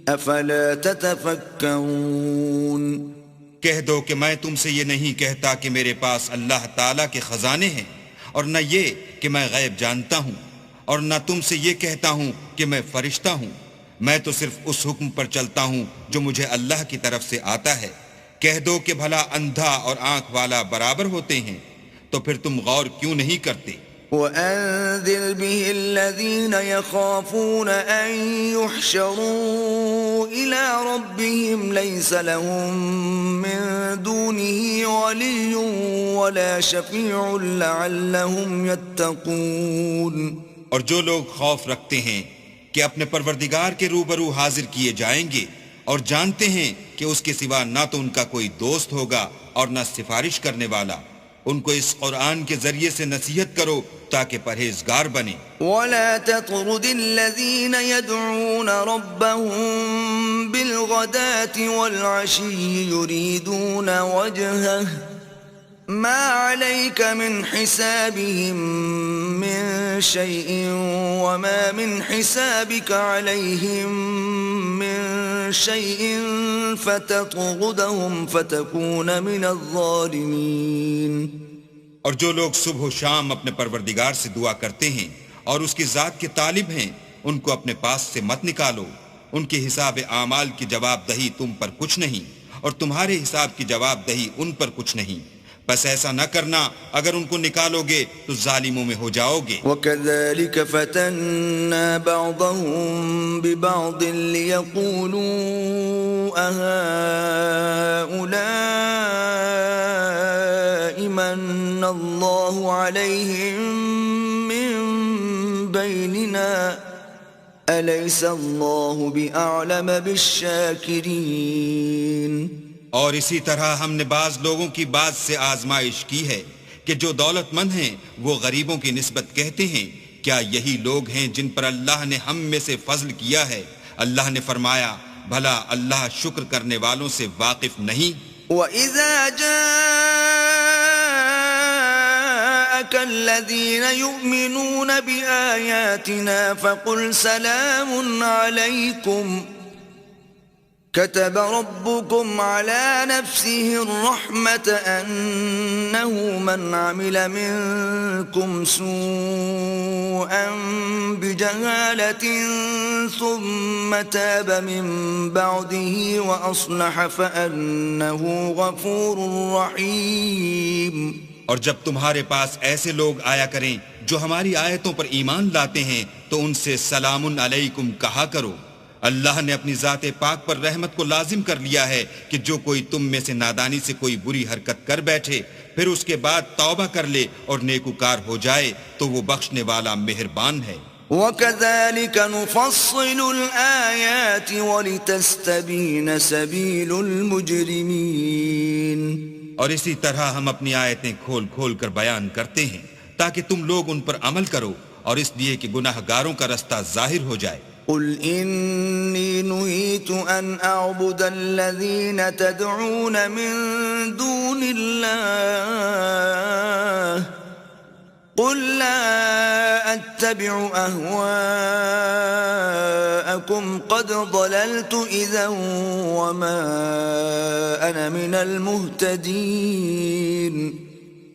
افلا تتفکرون۔ کہہ دو کہ میں تم سے یہ نہیں کہتا کہ میرے پاس اللہ تعالیٰ کے خزانے ہیں، اور نہ یہ کہ میں غیب جانتا ہوں، اور نہ تم سے یہ کہتا ہوں کہ میں فرشتہ ہوں۔ میں تو صرف اس حکم پر چلتا ہوں جو مجھے اللہ کی طرف سے آتا ہے۔ کہہ دو کہ بھلا اندھا اور آنکھ والا برابر ہوتے ہیں، تو پھر تم غور کیوں نہیں کرتے؟ وَأَنذِرْ بِهِ الَّذِينَ يَخَافُونَ أَن يُحْشَرُوا إِلَىٰ رَبِّهِمْ لَيْسَ لَهُم مِّن دُونِهِ وَلِيٌّ وَلَا شَفِيعٌ لَّعَلَّهُمْ يَتَّقُونَ۔ اور جو لوگ خوف رکھتے ہیں کہ اپنے پروردگار کے روبرو حاضر کیے جائیں گے اور جانتے ہیں کہ اس کے سوا نہ تو ان کا کوئی دوست ہوگا اور نہ سفارش کرنے والا، ان کو اس قرآن کے ذریعے سے نصیحت کرو تاکہ پرہیزگار بنے۔ وَلَا تَطْرُدِ الَّذِينَ يَدْعُونَ رَبَّهُم بِالْغَدَاةِ وَالْعَشِيِّ يُرِيدُونَ وَجْهَهُ مَا عَلَيْكَ مِنْ حِسَابِهِم مِّن شَيْءٍ وَمَا مِنْ حِسَابِكَ عَلَيْهِم مِّن شَيْءٍ فَتَطْرُدَهُمْ فَتَكُونَ مِنَ الظَّالِمِينَ۔ اور جو لوگ صبح و شام اپنے پروردگار سے دعا کرتے ہیں اور اس کی ذات کے طالب ہیں، ان کو اپنے پاس سے مت نکالو۔ ان کے حساب اعمال کی جواب دہی تم پر کچھ نہیں، اور تمہارے حساب کی جواب دہی ان پر کچھ نہیں۔ بس ایسا نہ کرنا، اگر ان کو نکالو گے تو ظالموں میں ہو جاؤ گے۔ وَكَذَلِكَ فَتَنَّا بَعْضَهُم بِبَعْضٍ لِيَقُولُوا أَهَٰؤُلَاءِ مَنَّ اللَّهُ عَلَيْهِم مِّن بَيْنِنَا أَلَيْسَ اللَّهُ بِأَعْلَمَ بِالشَّاكِرِينَ۔ اور اسی طرح ہم نے بعض لوگوں کی بعض سے آزمائش کی ہے کہ جو دولت مند ہیں وہ غریبوں کی نسبت کہتے ہیں کیا یہی لوگ ہیں جن پر اللہ نے ہم میں سے فضل کیا ہے؟ اللہ نے فرمایا بھلا اللہ شکر کرنے والوں سے واقف نہیں؟ وَإِذَا جَاءَكَ الَّذِينَ يُؤْمِنُونَ بِآيَاتِنَا فَقُلْ سَلَامٌ عَلَيْكُمْ كتب ربكم على نفسه الرحمة أنه من عمل منكم سوءا بجهالة ثم تاب من بعده وأصلح فأنه غفور رحيم. اور جب تمہارے پاس ایسے لوگ آیا کریں جو ہماری آیتوں پر ایمان لاتے ہیں تو ان سے سلام علیکم کہا کرو. اللہ نے اپنی ذات پاک پر رحمت کو لازم کر لیا ہے کہ جو کوئی تم میں سے نادانی سے کوئی بری حرکت کر بیٹھے پھر اس کے بعد توبہ کر لے اور نیکوکار ہو جائے تو وہ بخشنے والا مہربان ہے. وَكَذَلِكَ نُفَصِّلُ الْآيَاتِ وَلِتَسْتَبِينَ سَبِيلُ الْمُجْرِمِينَ. اور اسی طرح ہم اپنی آیتیں کھول کھول کر بیان کرتے ہیں تاکہ تم لوگ ان پر عمل کرو اور اس لیے کہ گناہ گاروں کا رستہ ظاہر ہو جائے. قل إني نهيت أن أعبد الذين تدعون من دون الله قل لا أتبع أهواءكم قد ضللت إذا وما أنا من المهتدين.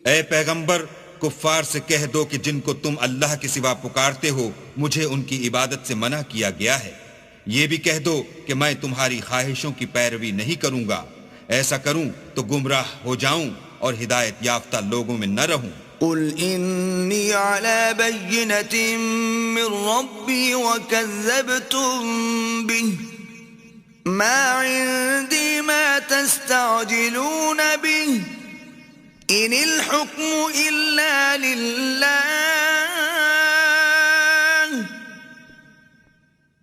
اے پیغمبر کفار سے کہہ دو کہ جن کو تم اللہ کے سوا پکارتے ہو مجھے ان کی عبادت سے منع کیا گیا ہے. یہ بھی کہہ دو کہ میں تمہاری خواہشوں کی پیروی نہیں کروں گا. ایسا کروں تو گمراہ ہو جاؤں اور ہدایت یافتہ لوگوں میں نہ رہوں. قل إني على بينة من ربي وكذبتم به ما عندي ما تستعجلون به إن الحكم إلا لله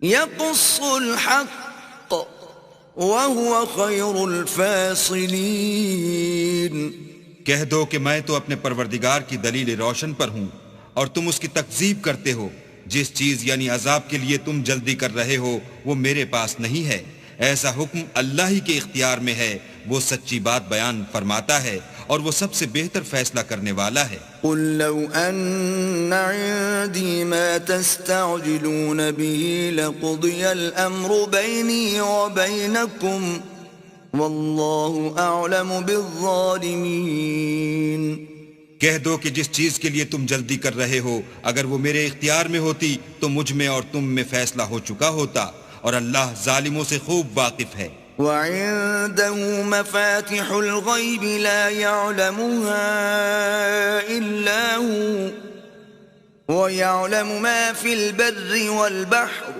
يقص الحق وهو خير الفاصلين. کہہ دو کہ میں تو اپنے پروردگار کی دلیل روشن پر ہوں اور تم اس کی تکذیب کرتے ہو. جس چیز یعنی عذاب کے لیے تم جلدی کر رہے ہو وہ میرے پاس نہیں ہے. ایسا حکم اللہ ہی کے اختیار میں ہے. وہ سچی بات بیان فرماتا ہے اور وہ سب سے بہتر فیصلہ کرنے والا ہے. قل لو أن عندي ما تستعجلون به لقضي الأمر بيني وبينكم والله أعلم بالظالمين. کہہ دو کہ جس چیز کے لیے تم جلدی کر رہے ہو اگر وہ میرے اختیار میں ہوتی تو مجھ میں اور تم میں فیصلہ ہو چکا ہوتا اور اللہ ظالموں سے خوب واقف ہے. وعنده مفاتح الغيب لا يعلمها إلا هو ويعلم ما في البر والبحر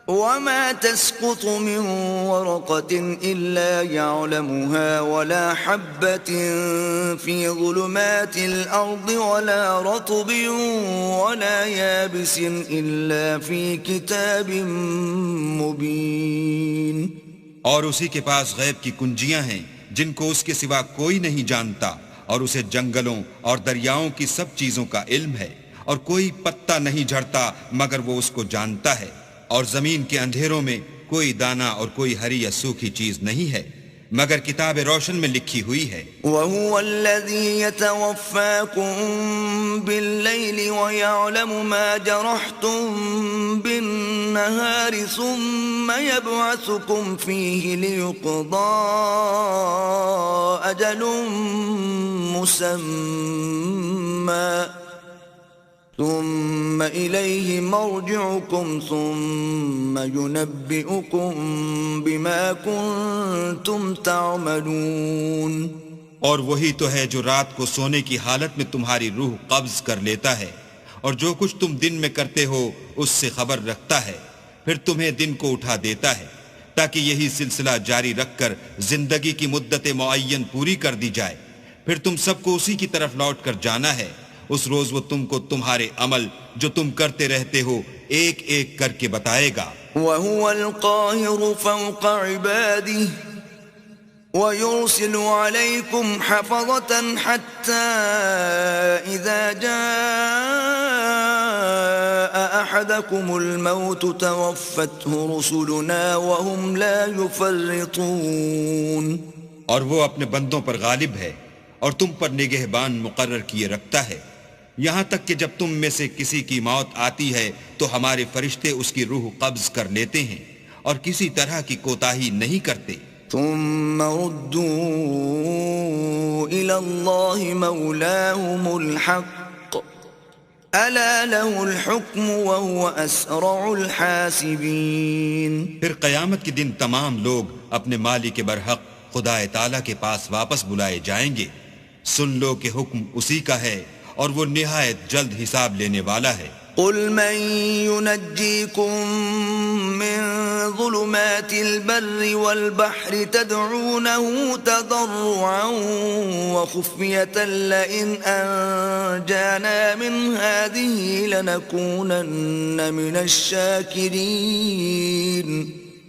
وما تسقط من ورقة إلا يعلمها ولا حبة في ظلمات الأرض ولا رطب ولا يابس إلا في كتاب مبين. اور اسی کے پاس غیب کی کنجیاں ہیں جن کو اس کے سوا کوئی نہیں جانتا اور اسے جنگلوں اور دریاؤں کی سب چیزوں کا علم ہے اور کوئی پتا نہیں جھڑتا مگر وہ اس کو جانتا ہے اور زمین کے اندھیروں میں کوئی دانہ اور کوئی ہری یا سوکھی چیز نہیں ہے مگر کتاب روشن میں لکھی ہوئی ہے. وَهُوَ الَّذِي يَتَوَفَّاكُم بِاللَّيْلِ وَيَعْلَمُ مَا جَرَحْتُم بِالنَّهَارِ ثُمَّ يَبْعَثُكُمْ فِيهِ لِيُقْضَىٰ أَجَلٌ مُّسَمًّى ثم إليه مرجعكم ثم ينبئكم بما كنتم تعملون. اور وہی تو ہے جو رات کو سونے کی حالت میں تمہاری روح قبض کر لیتا ہے اور جو کچھ تم دن میں کرتے ہو اس سے خبر رکھتا ہے پھر تمہیں دن کو اٹھا دیتا ہے تاکہ یہی سلسلہ جاری رکھ کر زندگی کی مدت معین پوری کر دی جائے. پھر تم سب کو اسی کی طرف لوٹ کر جانا ہے. اس روز وہ تم کو تمہارے عمل جو تم کرتے رہتے ہو ایک ایک کر کے بتائے گا. وَهُوَ الْقَاهِرُ فَوْقَ عِبَادِهِ وَيُرْسِلُ عَلَيْكُمْ حَفَظَةً حَتَّى إِذَا جَاءَ أَحَدَكُمُ الْمَوْتُ تَوَفَّتْهُ رُسُلُنَا وَهُمْ لَا يُفَرِّطُونَ. اور وہ اپنے بندوں پر غالب ہے اور تم پر نگہبان مقرر کیے رکھتا ہے یہاں تک کہ جب تم میں سے کسی کی موت آتی ہے تو ہمارے فرشتے اس کی روح قبض کر لیتے ہیں اور کسی طرح کی کوتاہی نہیں کرتے. ثم ردوا إلى الله مولاهم الحق ألا له الحكم وهو أسرع الحاسبين. پھر قیامت کے دن تمام لوگ اپنے مالک برحق خدا تعالیٰ کے پاس واپس بلائے جائیں گے. سن لو کہ حکم اسی کا ہے اور وہ نہایت جلد حساب لینے والا ہے. قل من ينجيكم من ظلمات البر والبحر تدعونه تضرعا وخفية لئن أنجانا من هذه لنكونن من الشاكرين.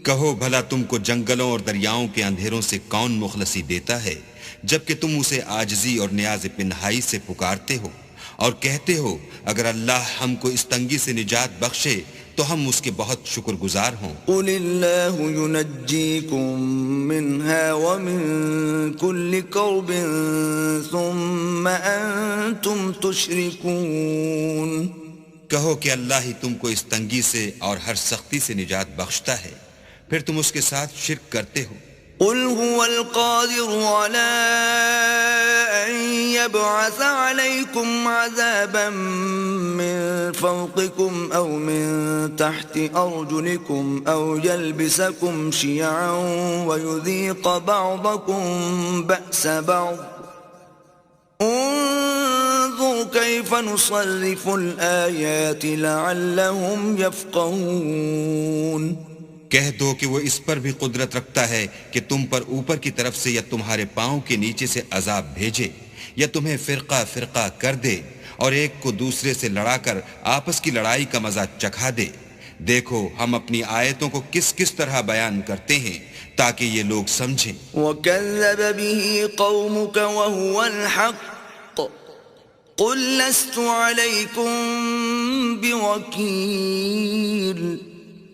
کہو بھلا تم کو جنگلوں اور دریاؤں کے اندھیروں سے کون مخلصی دیتا ہے جبکہ تم اسے عاجزی اور نیاز پنہائی سے پکارتے ہو اور کہتے ہو اگر اللہ ہم کو اس تنگی سے نجات بخشے تو ہم اس کے بہت شکر گزار ہوں. قل اللہ ينجيكم منها ومن كل كرب ثم انتم تشركون. کہو کہ اللہ ہی تم کو اس تنگی سے اور ہر سختی سے نجات بخشتا ہے پھر تم اس کے ساتھ شرک کرتے ہو. قل هو القادر على أن يبعث عليكم عذابا من فوقكم أو من تحت أرجلكم أو يلبسكم شيعا ويذيق بعضكم بأس بعض انظر كيف نصرف الآيات لعلهم يفقهون. کہہ دو کہ وہ اس پر بھی قدرت رکھتا ہے کہ تم پر اوپر کی طرف سے یا تمہارے پاؤں کے نیچے سے عذاب بھیجے یا تمہیں فرقہ فرقہ کر دے اور ایک کو دوسرے سے لڑا کر آپس کی لڑائی کا مزہ چکھا دے. دیکھو ہم اپنی آیتوں کو کس کس طرح بیان کرتے ہیں تاکہ یہ لوگ سمجھیں. وَكَذَّبَ بِهِ قَوْمُكَ وَهُوَ الْحَقُّ قُلْ لَسْتُ عَلَيْكُمْ بِوَكِيلٍ.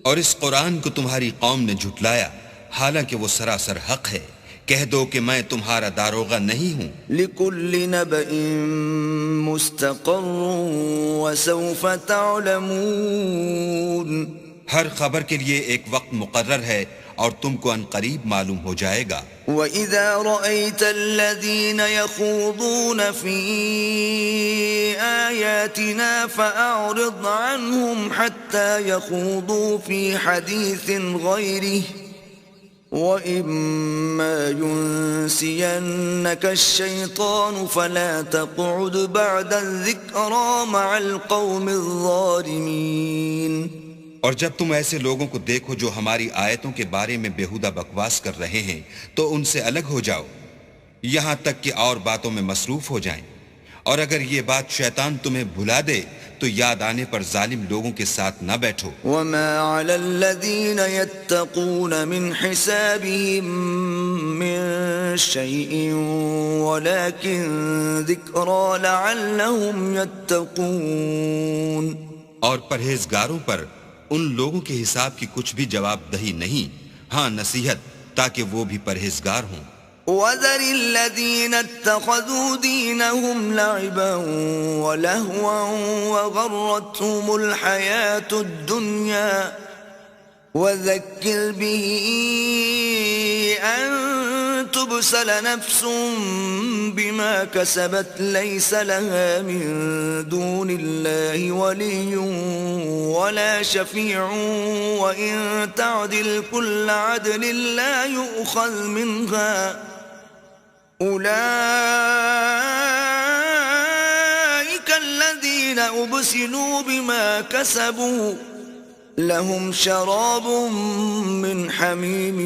اور اس قرآن کو تمہاری قوم نے جھٹلایا حالانکہ وہ سراسر حق ہے. کہہ دو کہ میں تمہارا داروغہ نہیں ہوں. لِكُلِّ نَبَإٍ مُسْتَقَرٌ وَسَوْفَ تَعْلَمُونَ. ہر خبر کے لیے ایک وقت مقرر ہے اور تم کو ان قریب معلوم ہو جائے گا. وَإِذَا رَأَيْتَ الَّذِينَ يَخُوضُونَ فِي آيَاتِنَا فَأَعْرِضْ عَنْهُمْ حَتَّى يَخُوضُوا فِي حَدِيثٍ غَيْرِهِ وَإِمَّا يُنْسِيَنَّكَ الشَّيْطَانُ فَلَا تَقْعُدْ بَعْدَ الذِّكْرَى مَعَ الْقَوْمِ الظَّالِمِينَ. اور جب تم ایسے لوگوں کو دیکھو جو ہماری آیتوں کے بارے میں بیہودہ بکواس کر رہے ہیں تو ان سے الگ ہو جاؤ یہاں تک کہ اور باتوں میں مصروف ہو جائیں. اور اگر یہ بات شیطان تمہیں بھلا دے تو یاد آنے پر ظالم لوگوں کے ساتھ نہ بیٹھو. وَمَا عَلَى الَّذِينَ يَتَّقُونَ مِنْ حِسَابِهِمْ مِنْ شَيْءٍ وَلَكِنْ ذِكْرَى لَعَلَّهُمْ يَتَّقُونَ. اور پرہیزگاروں پر ان لوگوں کے حساب کی کچھ بھی جواب دہی نہیں، ہاں نصیحت تاکہ وہ بھی پرہیزگار ہوں. وَذَرِ الَّذِينَ اتَّخَذُوا دِينَهُمْ لَعِبًا وَلَهْوًا وَغَرَّتْهُمُ الْحَيَاةُ الدُّنْيَا وَذَكِّرْ بِهِ أَن تُبْسَلَ نَفْسٌ بِمَا كَسَبَتْ لَيْسَ لَهَا مِن دُونِ اللَّهِ وَلِيٌّ وَلَا شَفِيعٌ وَإِن تَعْدِلْ كُلَّ عَدْلٍ لَّا يُؤْخَذْ مِنْهَا أُولَئِكَ الَّذِينَ أُبْسِلُوا بِمَا كَسَبُوا لهم شراب من حميم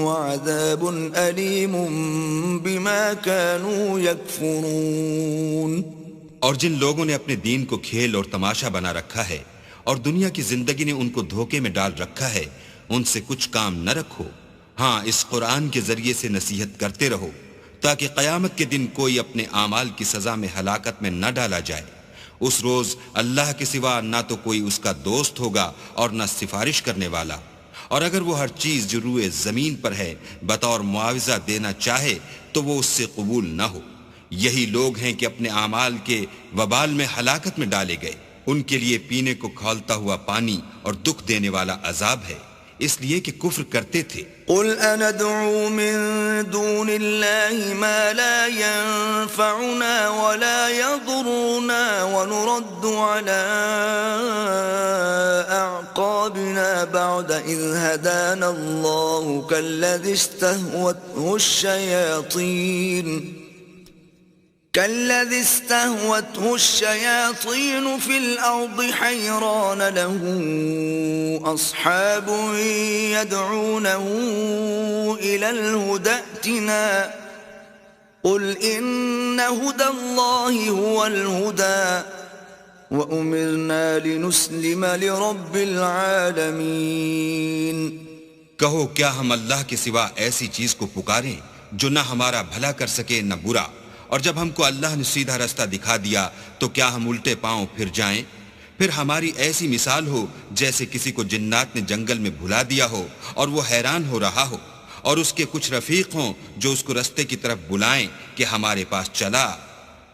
وعذاب أليم بما كانوا يكفرون. اور جن لوگوں نے اپنے دین کو کھیل اور تماشا بنا رکھا ہے اور دنیا کی زندگی نے ان کو دھوکے میں ڈال رکھا ہے ان سے کچھ کام نہ رکھو. ہاں اس قرآن کے ذریعے سے نصیحت کرتے رہو تاکہ قیامت کے دن کوئی اپنے اعمال کی سزا میں ہلاکت میں نہ ڈالا جائے. اس روز اللہ کے سوا نہ تو کوئی اس کا دوست ہوگا اور نہ سفارش کرنے والا. اور اگر وہ ہر چیز جو روئے زمین پر ہے بطور معاوضہ دینا چاہے تو وہ اس سے قبول نہ ہو. یہی لوگ ہیں کہ اپنے اعمال کے وبال میں ہلاکت میں ڈالے گئے. ان کے لیے پینے کو کھولتا ہوا پانی اور دکھ دینے والا عذاب ہے. اس لیے کہ کفر کرتے تھے۔ قل أندعو من دون الله ما لا ينفعنا ولا يضرنا ونرد على أعقابنا بعد إذ هدانا الله كالذي استهوته الشياطين في الأرض حيران له أصحاب يدعونه إلى الهدى ائتنا قل إن هدى الله هو الهدى وأمرنا لنسلم لرب العالمين۔ کہو کیا ہم اللہ کے سوا ایسی چیز کو پکاریں جو نہ ہمارا بھلا کر سکے نہ برا، اور جب ہم کو اللہ نے سیدھا رستہ دکھا دیا تو کیا ہم الٹے پاؤں پھر جائیں؟ پھر ہماری ایسی مثال ہو جیسے کسی کو جنات نے جنگل میں بھلا دیا ہو اور وہ حیران ہو رہا ہو، اور اس کے کچھ رفیق ہوں جو اس کو رستے کی طرف بلائیں کہ ہمارے پاس چلا۔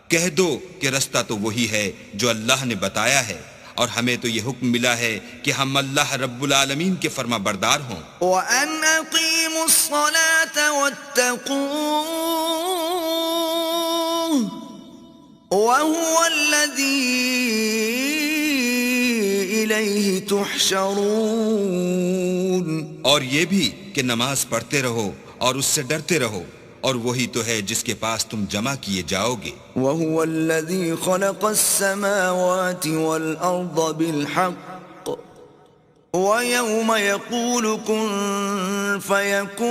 کہہ دو کہ رستہ تو وہی ہے جو اللہ نے بتایا ہے، اور ہمیں تو یہ حکم ملا ہے کہ ہم اللہ رب العالمین کے فرما بردار ہوں۔ وَأَنْ أَقِيمُوا الصَّلَاةَ وَاتَّقُوهُ وَهُوَ الَّذِي إِلَيْهِ تُحْشَرُونَ، اور یہ بھی کہ نماز پڑھتے رہو اور اس سے ڈرتے رہو، اور وہی تو ہے جس کے پاس تم جمع کیے جاؤ گے۔ وَهُوَ الَّذِي خَلَقَ السَّمَاوَاتِ وَالْأَرْضَ بِالْحَقِّ وَيَوْمَ يَقُولُ كُن فَيَكُونُ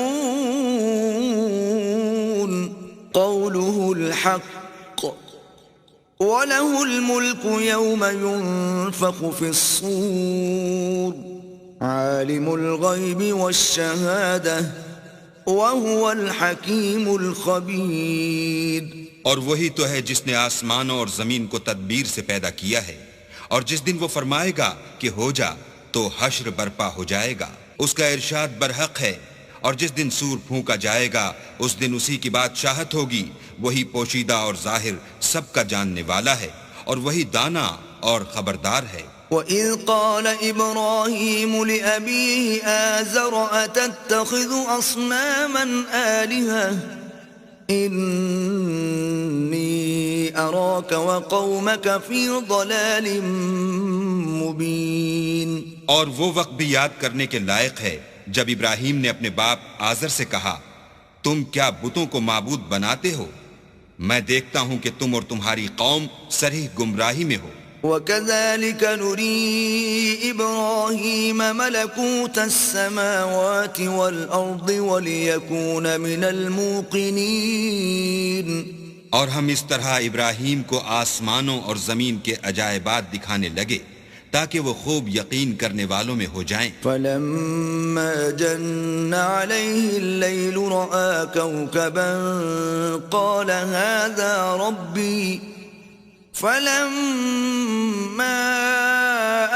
قَوْلُهُ الْحَقُّ وَلَهُ الْمُلْكُ يَوْمَ يُنفَخُ فِي الصُّورِ عَالِمُ الْغَيْبِ وَالشَّهَادَةِ وَهُوَ الْحَكِيمُ الْخَبِيرُ۔ اور وہی تو ہے جس نے آسمانوں اور زمین کو تدبیر سے پیدا کیا ہے، اور جس دن وہ فرمائے گا کہ ہو جا تو حشر برپا ہو جائے گا، اس کا ارشاد برحق ہے، اور جس دن سور پھونکا جائے گا اس دن اسی کی بادشاہت ہوگی، وہی پوشیدہ اور ظاہر سب کا جاننے والا ہے، اور وہی دانا اور خبردار ہے۔ وَإِذْ قَالَ إِبْرَاهِيمُ لِأَبِيهِ آزَرَ أَتَتَّخِذُ أَصْنَامًا آلِهَةً إِنِّي أَرَاكَ وَقَوْمَكَ فِي ضَلَالٍ مُبِينٍ۔ اور وہ وقت بھی یاد کرنے کے لائق ہے جب ابراہیم نے اپنے باپ آزر سے کہا، تم کیا بتوں کو معبود بناتے ہو؟ میں دیکھتا ہوں کہ تم اور تمہاری قوم صریح گمراہی میں ہو۔ وَكَذَلِكَ نُرِي إِبْرَاهِيمَ مَلَكُوتَ السَّمَاوَاتِ وَالْأَرْضِ وَلِيَكُونَ مِنَ الْمُوقِنِينَ۔ اور ہم اس طرح ابراہیم کو آسمانوں اور زمین کے عجائبات دکھانے لگے تاکہ وہ خوب یقین کرنے والوں میں ہو جائیں۔ فَلَمَّا جَنَّ عَلَيْهِ اللَّيْلُ رَأَى كَوْكَبًا قَالَ هَذَا رَبِّي فَلَمَّا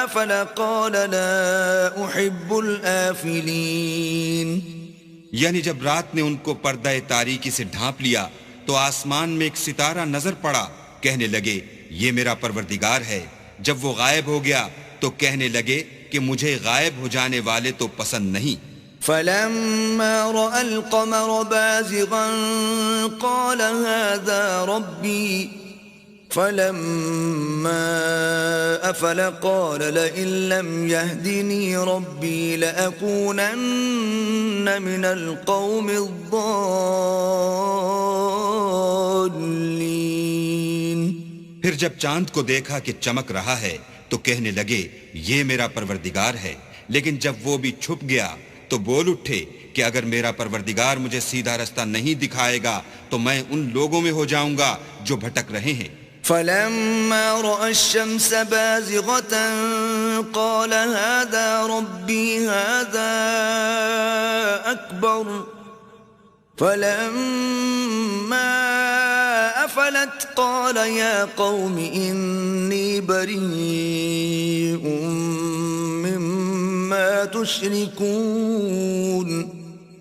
أَفَلَ قَالَ لَا أُحِبُّ الْآفِلِينَ۔ یعنی جب رات نے ان کو پردہ تاریکی سے ڈھانپ لیا تو آسمان میں ایک ستارہ نظر پڑا، کہنے لگے یہ میرا پروردگار ہے۔ جب وہ غائب ہو گیا تو کہنے لگے کہ مجھے غائب ہو جانے والے تو پسند نہیں۔ فَلَمَّا رَأَى الْقَمَرَ بَازِغًا قَالَ هَذَا رَبِّي فَلَمَّا أَفَلَ قَالَ لَئِن لَّمْ يَهْدِنِي رَبِّي لَأَكُونَنَّ مِنَ الْقَوْمِ الضَّالِّينَ۔ پھر جب چاند کو دیکھا کہ چمک رہا ہے تو کہنے لگے یہ میرا پروردگار ہے، لیکن جب وہ بھی چھپ گیا تو بول اٹھے کہ اگر میرا پروردگار مجھے سیدھا رستہ نہیں دکھائے گا تو میں ان لوگوں میں ہو جاؤں گا جو بھٹک رہے ہیں۔ فَلَمَّا رَأَى الشَّمْسَ بَازِغَةً قَالَ هَذَا رَبِّي هَذَا أَكْبَرُ فَلَمَّا أَفَلَتْ قَالَ يَا قَوْمِ إِنِّي بَرِيءٌ مِّمَّا تُشْرِكُونَ۔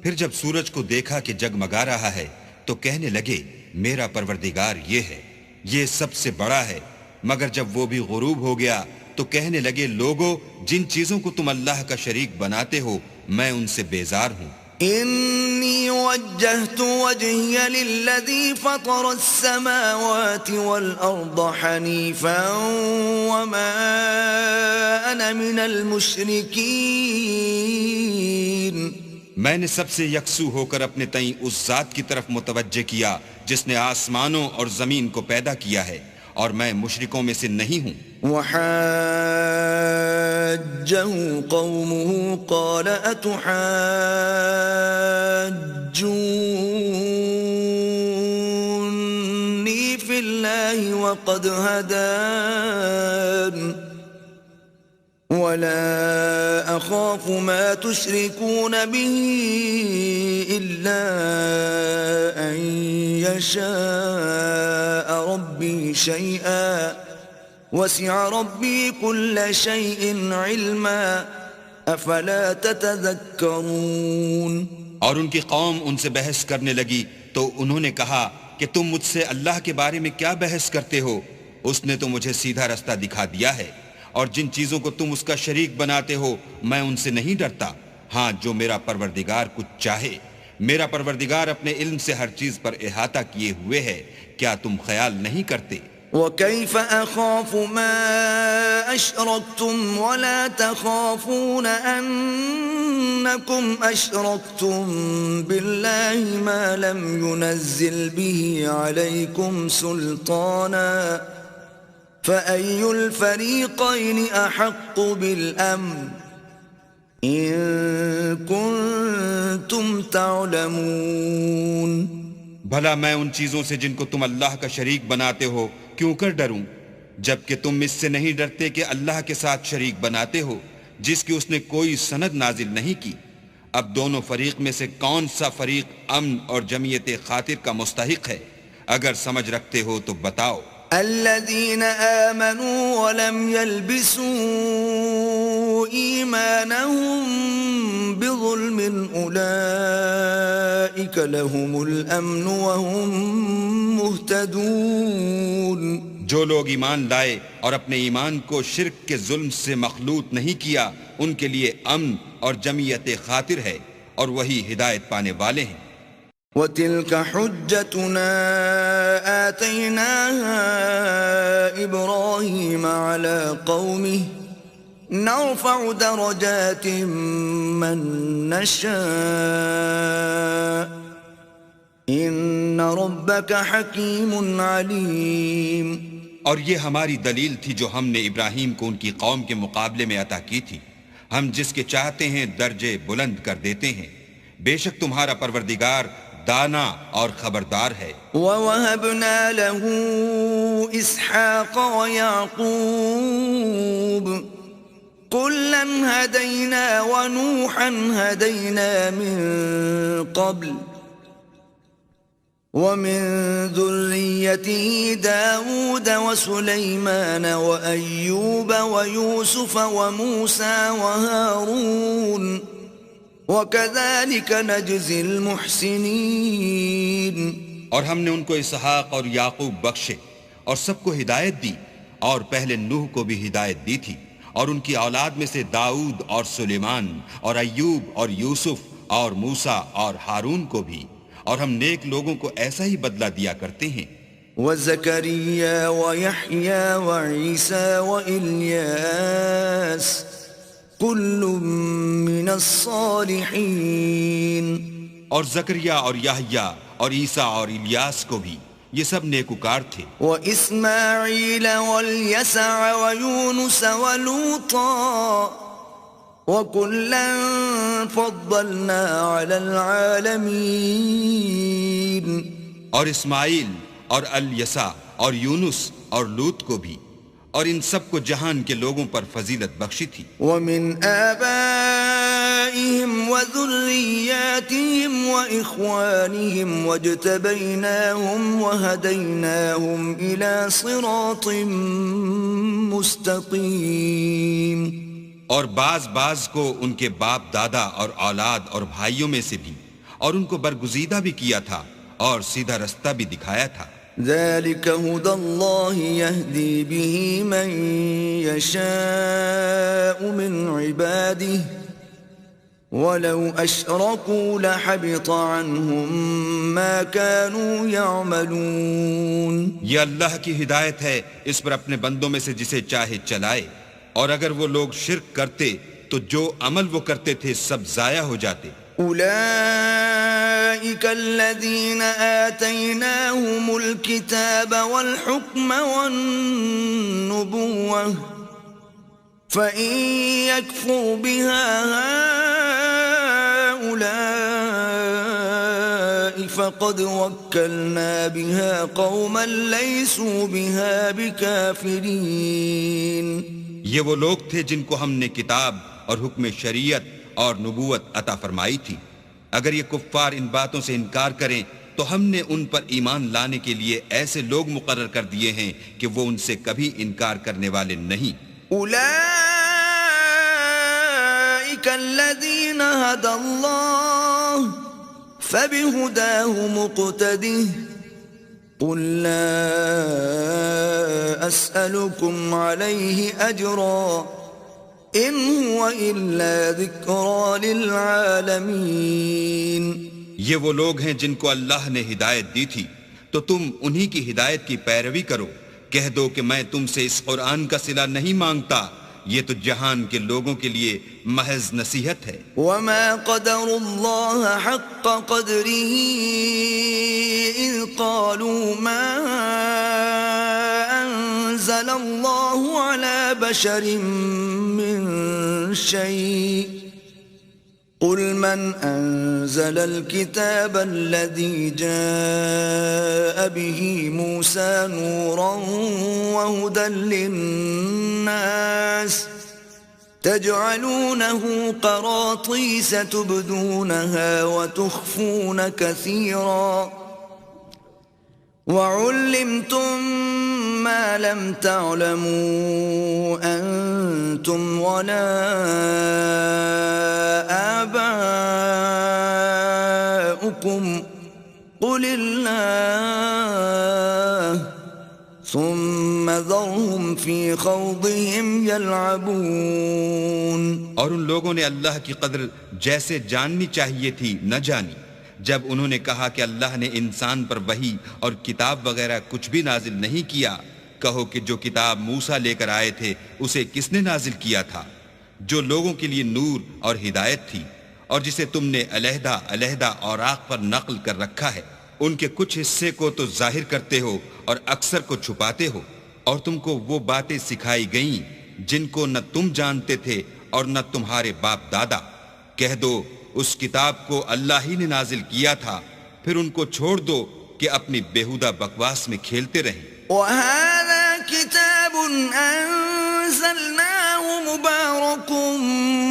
پھر جب سورج کو دیکھا کہ جگمگا رہا ہے تو کہنے لگے میرا پروردگار یہ ہے، یہ سب سے بڑا ہے۔ مگر جب وہ بھی غروب ہو گیا تو کہنے لگے لوگو جن چیزوں کو تم اللہ کا شریک بناتے ہو میں ان سے بیزار ہوں۔ إني وجهت وجهي للذي فطر السماوات والأرض حنيفا وما أنا من المشركين۔ میں نے سب سے یکسو ہو کر اپنے تئیں اس ذات کی طرف متوجہ کیا جس نے آسمانوں اور زمین کو پیدا کیا ہے، اور میں مشرکوں میں سے نہیں ہوں۔ وحاجه قومه قال أتحاجوني في الله وقد هدان ولا أخاف ما تشركون به إلا أن يشاء ربي شيئا وسع ربي كل شيء علما افلا تتذكرون۔ اور ان کی قوم ان سے بحث کرنے لگی تو انہوں نے کہا کہ تم مجھ سے اللہ کے بارے میں کیا بحث کرتے ہو؟ اس نے تو مجھے سیدھا رستہ دکھا دیا ہے، اور جن چیزوں کو تم اس کا شریک بناتے ہو میں ان سے نہیں ڈرتا۔ ہاں، جو میرا پروردگار کچھ چاہے، میرا پروردگار اپنے علم سے ہر چیز پر احاطہ کیے ہوئے ہے، کیا تم خیال نہیں کرتے؟ وكيف أخاف ما أشركتم ولا تخافون أنكم أشركتم بالله ما لم ينزل به عليكم سلطانا فأي الفريقين أحق بالأمن إن كنتم تعلمون۔ بھلا میں ان چیزوں سے جن کو تم اللہ کا شریک بناتے ہو کیوں کر ڈروں، جبکہ تم اس سے نہیں ڈرتے کہ اللہ کے ساتھ شریک بناتے ہو جس کی اس نے کوئی سند نازل نہیں کی۔ اب دونوں فریق میں سے کون سا فریق امن اور جمعیت خاطر کا مستحق ہے؟ اگر سمجھ رکھتے ہو تو بتاؤ۔ الذين آمنوا ولم يلبسوا إيمانهم بظلم أولئك لهم الأمن وهم مهتدون۔ جو لوگ ایمان لائے اور اپنے ایمان کو شرک کے ظلم سے مخلوط نہیں کیا، ان کے لیے امن اور جمعیت خاطر ہے، اور وہی ہدایت پانے والے ہیں۔ وَتِلْكَ حُجَّتُنَا آتَيْنَاهَا إِبْرَاهِيمَ عَلَى قَوْمِهِ نَرْفَعُ دَرَجَاتٍ مَّن نَّشَاءُ إِنَّ رَبَّكَ حَكِيمٌ عَلِيمٌ۔ اور یہ ہماری دلیل تھی جو ہم نے ابراہیم کو ان کی قوم کے مقابلے میں عطا کی تھی، ہم جس کے چاہتے ہیں درجے بلند کر دیتے ہیں، بے شک تمہارا پروردگار دانا اور خبردار ہے۔ وَوَهَبْنَا لَهُ إِسْحَاقَ وَيَعْقُوبَ كُلًّا هَدَيْنَا وَنُوحًا هَدَيْنَا مِن قَبْلُ وَمِن ذُرِّيَّتِهِ دَاوُودَ وَسُلَيْمَانَ وَأَيُّوبَ وَيُوسُفَ وَمُوسَى وَهَارُونَ وَكَذَلِكَ نَجْزِي الْمُحْسِنِينَ۔ اور ہم نے ان کو اسحاق اور یعقوب بخشے اور سب کو ہدایت دی، اور پہلے نوح کو بھی ہدایت دی تھی، اور ان کی اولاد میں سے داؤد اور سلیمان اور ایوب اور یوسف اور موسیٰ اور ہارون کو بھی، اور ہم نیک لوگوں کو ایسا ہی بدلہ دیا کرتے ہیں۔ وَزَكَرِيَّا وَيَحْيَا وَعِيسَى وَإِلْيَاسَ كُلٌّ مِّنَ الصَّالِحِينَ۔ اور زکریا اور یحییٰ اور عیسیٰ اور الیاس کو بھی، یہ سب نیکوکار تھے۔ وَإِسْمَاعِيلَ وَالْيَسَعَ وَيُونُسَ وَلُوطًا وَكُلًّا فَضَّلْنَا عَلَى الْعَالَمِينَ۔ اور اسماعیل اور الیسع اور یونس اور لوط کو بھی، اور ان سب کو جہان کے لوگوں پر فضیلت بخشی تھی۔ وَمِنْ آبَائِهِمْ وَذُرِّيَّاتِهِمْ وَإِخْوَانِهِمْ وَاجْتَبَيْنَاهُمْ وَهَدَيْنَاهُمْ إِلَى صِرَاطٍ مُسْتَقِيمٍ۔ اور بعض کو ان کے باپ دادا اور اولاد اور بھائیوں میں سے بھی، اور ان کو برگزیدہ بھی کیا تھا اور سیدھا رستہ بھی دکھایا تھا۔ ذَلِكَ هُدَى اللَّهِ يَهْدِي بِهِ مَن يَشَاءُ مِنْ عِبَادِهِ وَلَوْ أَشْرَكُوا لَحَبِطَ عَنْهُمْ مَا كَانُوا يَعْمَلُونَ. یہ اللہ کی ہدایت ہے، اس پر اپنے بندوں میں سے جسے چاہے چلائے، اور اگر وہ لوگ شرک کرتے تو جو عمل وہ کرتے تھے سب ضائع ہو جاتے. أولئك الذين آتيناهم الكتاب والحكم والنبوة فإن يكفر بها هؤلاء فقد وكلنا بها قوما ليسوا بها بكافرين. یہ وہ لوگ تھے جن کو ہم نے کتاب اور حکم شریعت اور نبوت عطا فرمائی تھی. اگر یہ کفار ان باتوں سے انکار کریں تو ہم نے ان پر ایمان لانے کے لیے ایسے لوگ مقرر کر دیے ہیں کہ وہ ان سے کبھی انکار کرنے والے نہیں. اولئک الذین ھدی اللہ فبہداہ مقتدہ قل لا اسألکم علیہ اجرا ان هو الا ذکری للعالمین. یہ وہ لوگ ہیں جن کو اللہ نے ہدایت دی تھی تو تم انہی کی ہدایت کی پیروی کرو. کہہ دو کہ میں تم سے اس قرآن کا صلہ نہیں مانگتا، یہ تو جہان کے لوگوں کے لیے محض نصیحت ہے. وما قدر اللہ حق قدره اذ قالوا ما انزل اللہ على بشر من شيء قل من انزل الكتاب الذي جاء به موسى نورا وهدى للناس تجعلونه قراطيس تبدونها وتخفون كثيرا وعلمتم ما لم تعلموا أنتم ولا آباؤكم قل الله ثم ذرهم في خوضهم يلعبون. اور ان لوگوں نے اللہ کی قدر جیسے جاننی چاہیے تھی نہ جانی جب انہوں نے کہا کہ اللہ نے انسان پر وحی اور کتاب وغیرہ کچھ بھی نازل نہیں کیا. کہو کہ جو کتاب موسیٰ لے کر آئے تھے اسے کس نے نازل کیا تھا؟ جو لوگوں کے لیے نور اور ہدایت تھی، اور جسے تم نے علیحدہ علیحدہ اوراق پر نقل کر رکھا ہے. ان کے کچھ حصے کو تو ظاہر کرتے ہو اور اکثر کو چھپاتے ہو. اور تم کو وہ باتیں سکھائی گئیں جن کو نہ تم جانتے تھے اور نہ تمہارے باپ دادا. کہہ دو اس کتاب کو اللہ ہی نے نازل کیا تھا، پھر ان کو چھوڑ دو کہ اپنی بیہودہ بکواس میں کھیلتے رہیں. وَهَذَا كِتَابٌ أَنزَلْنَاهُ مُبَارَكٌ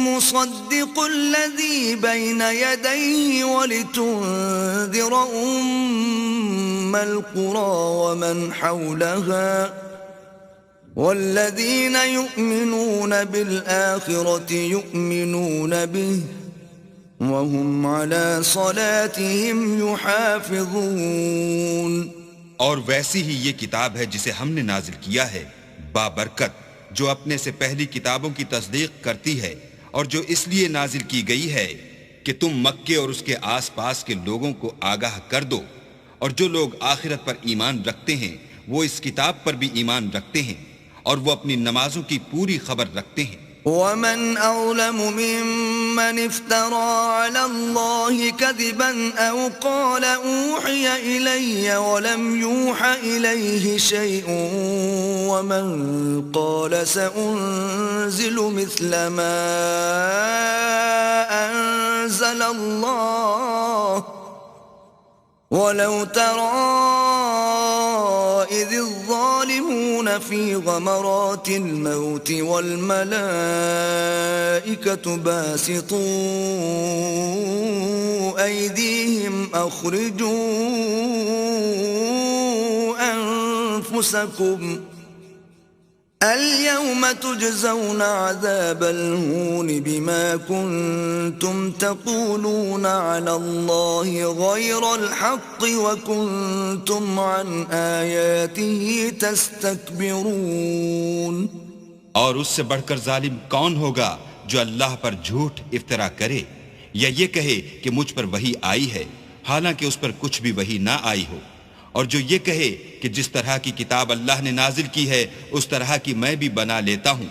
مُصَدِّقُ الَّذِي بَيْنَ يَدَيْهِ وَلِتُنذِرَ أُمَّ الْقُرَى وَمَنْ حَوْلَهَا وَالَّذِينَ يُؤْمِنُونَ بِالْآخِرَةِ يُؤْمِنُونَ بِهِ وَهُمْ عَلَى صَلَاتِهِمْ يُحَافِظُونَ. اور ویسی ہی یہ کتاب ہے جسے ہم نے نازل کیا ہے بابرکت، جو اپنے سے پہلی کتابوں کی تصدیق کرتی ہے، اور جو اس لیے نازل کی گئی ہے کہ تم مکے اور اس کے آس پاس کے لوگوں کو آگاہ کر دو. اور جو لوگ آخرت پر ایمان رکھتے ہیں وہ اس کتاب پر بھی ایمان رکھتے ہیں، اور وہ اپنی نمازوں کی پوری خبر رکھتے ہیں. وَمَنْ أَظْلَمُ مِمَّنِ افْتَرَى عَلَى اللَّهِ كَذِبًا أَوْ قَالَ أُوحِيَ إِلَيَّ وَلَمْ يُوحَ إِلَيْهِ شَيْءٌ وَمَنْ قَالَ سَأُنْزِلُ مِثْلَ مَا أَنزَلَ اللَّهُ وَلَوْ تَرَى إِذِ الظَّالِمُونَ فِي غَمَرَاتِ الْمَوْتِ وَالْمَلَائِكَةُ بَاسِطُو أَيْدِيهِمْ أَخْرِجُوا أَنفُسَكُمْ الْيَوْمَ تُجْزَوْنَ عَذَابَ الْهُونِ بِمَا كُنْتُمْ تَقُولُونَ عَلَى اللَّهِ غَيْرَ الْحَقِّ وَكُنْتُمْ عَنْ آيَاتِهِ تَسْتَكْبِرُونَ. اور اس سے بڑھ کر ظالم کون ہوگا جو اللہ پر جھوٹ افطرا کرے یا یہ کہے کہ مجھ پر وحی آئی ہے حالانکہ اس پر کچھ بھی وحی نہ آئی ہو، اور جو یہ کہے کہ جس طرح کی کتاب اللہ نے نازل کی ہے اس طرح کی میں بھی بنا لیتا ہوں،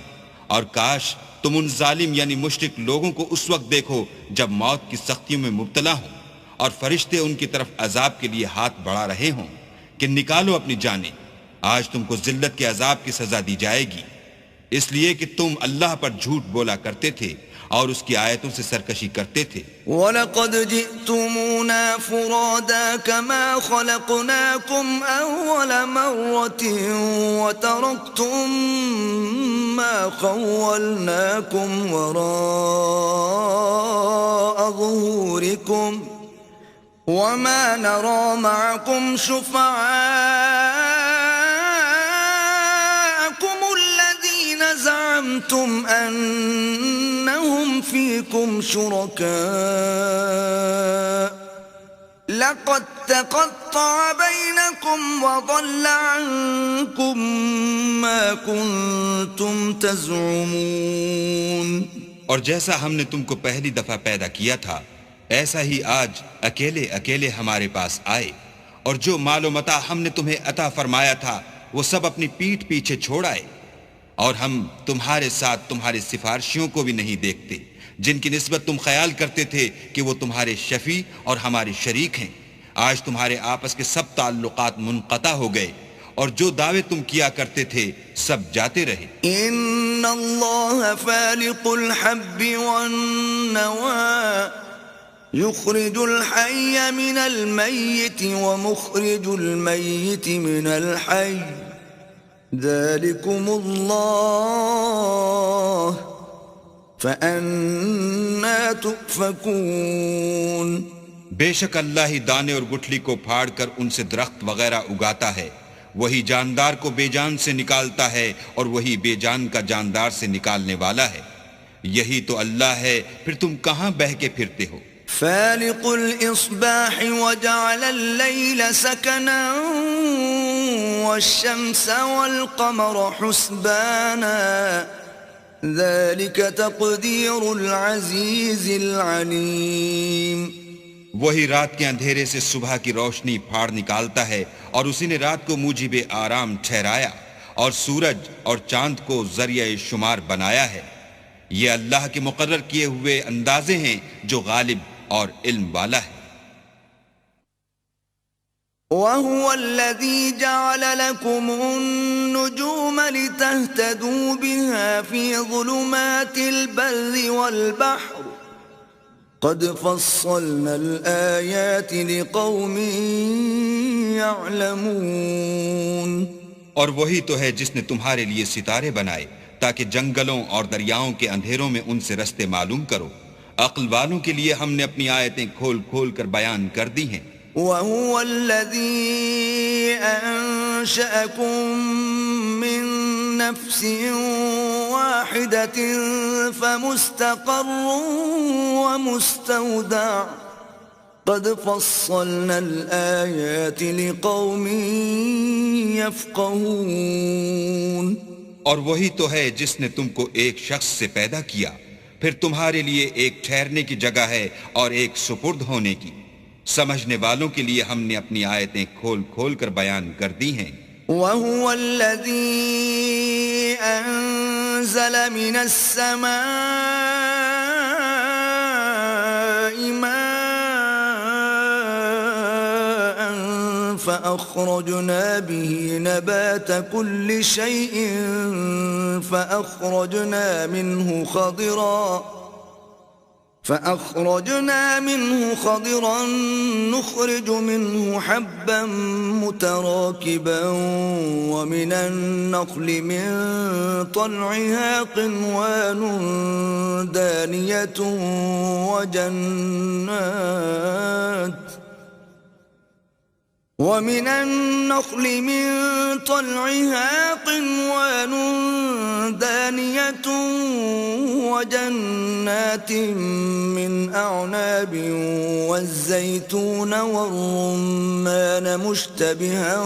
اور کاش تم ان ظالم یعنی مشرک لوگوں کو اس وقت دیکھو جب موت کی سختیوں میں مبتلا ہوں اور فرشتے ان کی طرف عذاب کے لیے ہاتھ بڑھا رہے ہوں کہ نکالو اپنی جانیں، آج تم کو ذلت کے عذاب کی سزا دی جائے گی، اس لیے کہ تم اللہ پر جھوٹ بولا کرتے تھے اور اس کی آیتوں سے سرکشی کرتے تھے۔ وَلَقَدْ جِئْتُمُونَا فُرَادَا كَمَا خَلَقْنَاكُمْ أَوَّلَ مَرَّةٍ وَتَرَكْتُمْ مَا خَوَّلْنَاكُمْ وَرَاءَ ظُهُورِكُمْ وَمَا نَرَى مَعَكُمْ شُفَعَاءَكُمُ الَّذِينَ زَعَمْتُمْ أَنَّهُمْ فِيكُمْ شُرَكَاءُ لَقَدْ تَقَطَّعَ بَيْنَكُمْ وَضَلَّ عَنكُمْ مَا كُنتُمْ تَزْعُمُونَ۔ اور جیسا ہم نے تم کو پہلی دفعہ پیدا کیا تھا ایسا ہی آج اکیلے اکیلے ہمارے پاس آئے، اور جو مال و متاع ہم نے تمہیں عطا فرمایا تھا وہ سب اپنی پیٹھ پیچھے چھوڑ آئے، اور ہم تمہارے ساتھ تمہارے سفارشیوں کو بھی نہیں دیکھتے جن کی نسبت تم خیال کرتے تھے کہ وہ تمہارے شفیع اور ہمارے شریک ہیں۔ آج تمہارے آپس کے سب تعلقات منقطع ہو گئے اور جو دعوے تم کیا کرتے تھے سب جاتے رہے۔ ان اللہ فالق الحب والنوى يخرج الحي من الميت ومخرج الميت من الحي ذلكم الله فأنا تؤفكون۔ بے شک اللہ ہی دانے اور گٹھلی کو پھاڑ کر ان سے درخت وغیرہ اگاتا ہے، وہی جاندار کو بے جان سے نکالتا ہے اور وہی بے جان کا جاندار سے نکالنے والا ہے، یہی تو اللہ ہے، پھر تم کہاں بہہ کے پھرتے ہو۔ فالق الإصباح وجعل الليل سكنا والشمس والقمر حسبانا ذلك تقدير العزيز العليم۔ وہی رات کے اندھیرے سے صبح کی روشنی پھاڑ نکالتا ہے اور اسی نے رات کو موجب آرام ٹھہرایا اور سورج اور چاند کو ذریعہ شمار بنایا ہے، یہ اللہ کے مقرر کیے ہوئے اندازے ہیں جو غالب اور علم والا ہے۔ وَهُوَ الَّذِي جَعَلَ لَكُمُ النُّجُومَ لِتَهْتَدُوا بِهَا فِي ظُلُمَاتِ الْبَرِّ وَالْبَحْرِ قَدْ فَصَّلْنَا الْآيَاتِ لِقَوْمٍ يَعْلَمُونَ۔ اور وہی تو ہے جس نے تمہارے لیے ستارے بنائے تاکہ جنگلوں اور دریاؤں کے اندھیروں میں ان سے رستے معلوم کرو، عقل والوں کے لیے ہم نے اپنی آیتیں کھول کھول کر بیان کر دی ہیں۔ وَهُوَ الَّذِي أَنشَأَكُم مِّن نَّفْسٍ وَاحِدَةٍ فَمُسْتَقَرٌّ وَمُسْتَوْدَعٌ قَدْ فَصَّلْنَا الْآيَاتِ لِقَوْمٍ يَفْقَهُونَ۔ اور وہی تو ہے جس نے تم کو ایک شخص سے پیدا کیا، پھر تمہارے لیے ایک ٹھہرنے کی جگہ ہے اور ایک سپرد ہونے کی، سمجھنے والوں کے لیے ہم نے اپنی آیتیں کھول کھول کر بیان کر دی ہیں۔ وَهُوَ الَّذِي أَنزَلَ مِنَ السَّمَاءِ مَاءً فَأَخْرَجْنَا بِهِ نَبَاتَ كُلِّ شَيْءٍ فأخرجنا منه خضرا نخرج منه حبا متراكبا ومن النخل من طلعها قنوان دانية ومن النخل من طلعها قنوان دانية وجنات من أعناب والزيتون والرمان مشتبها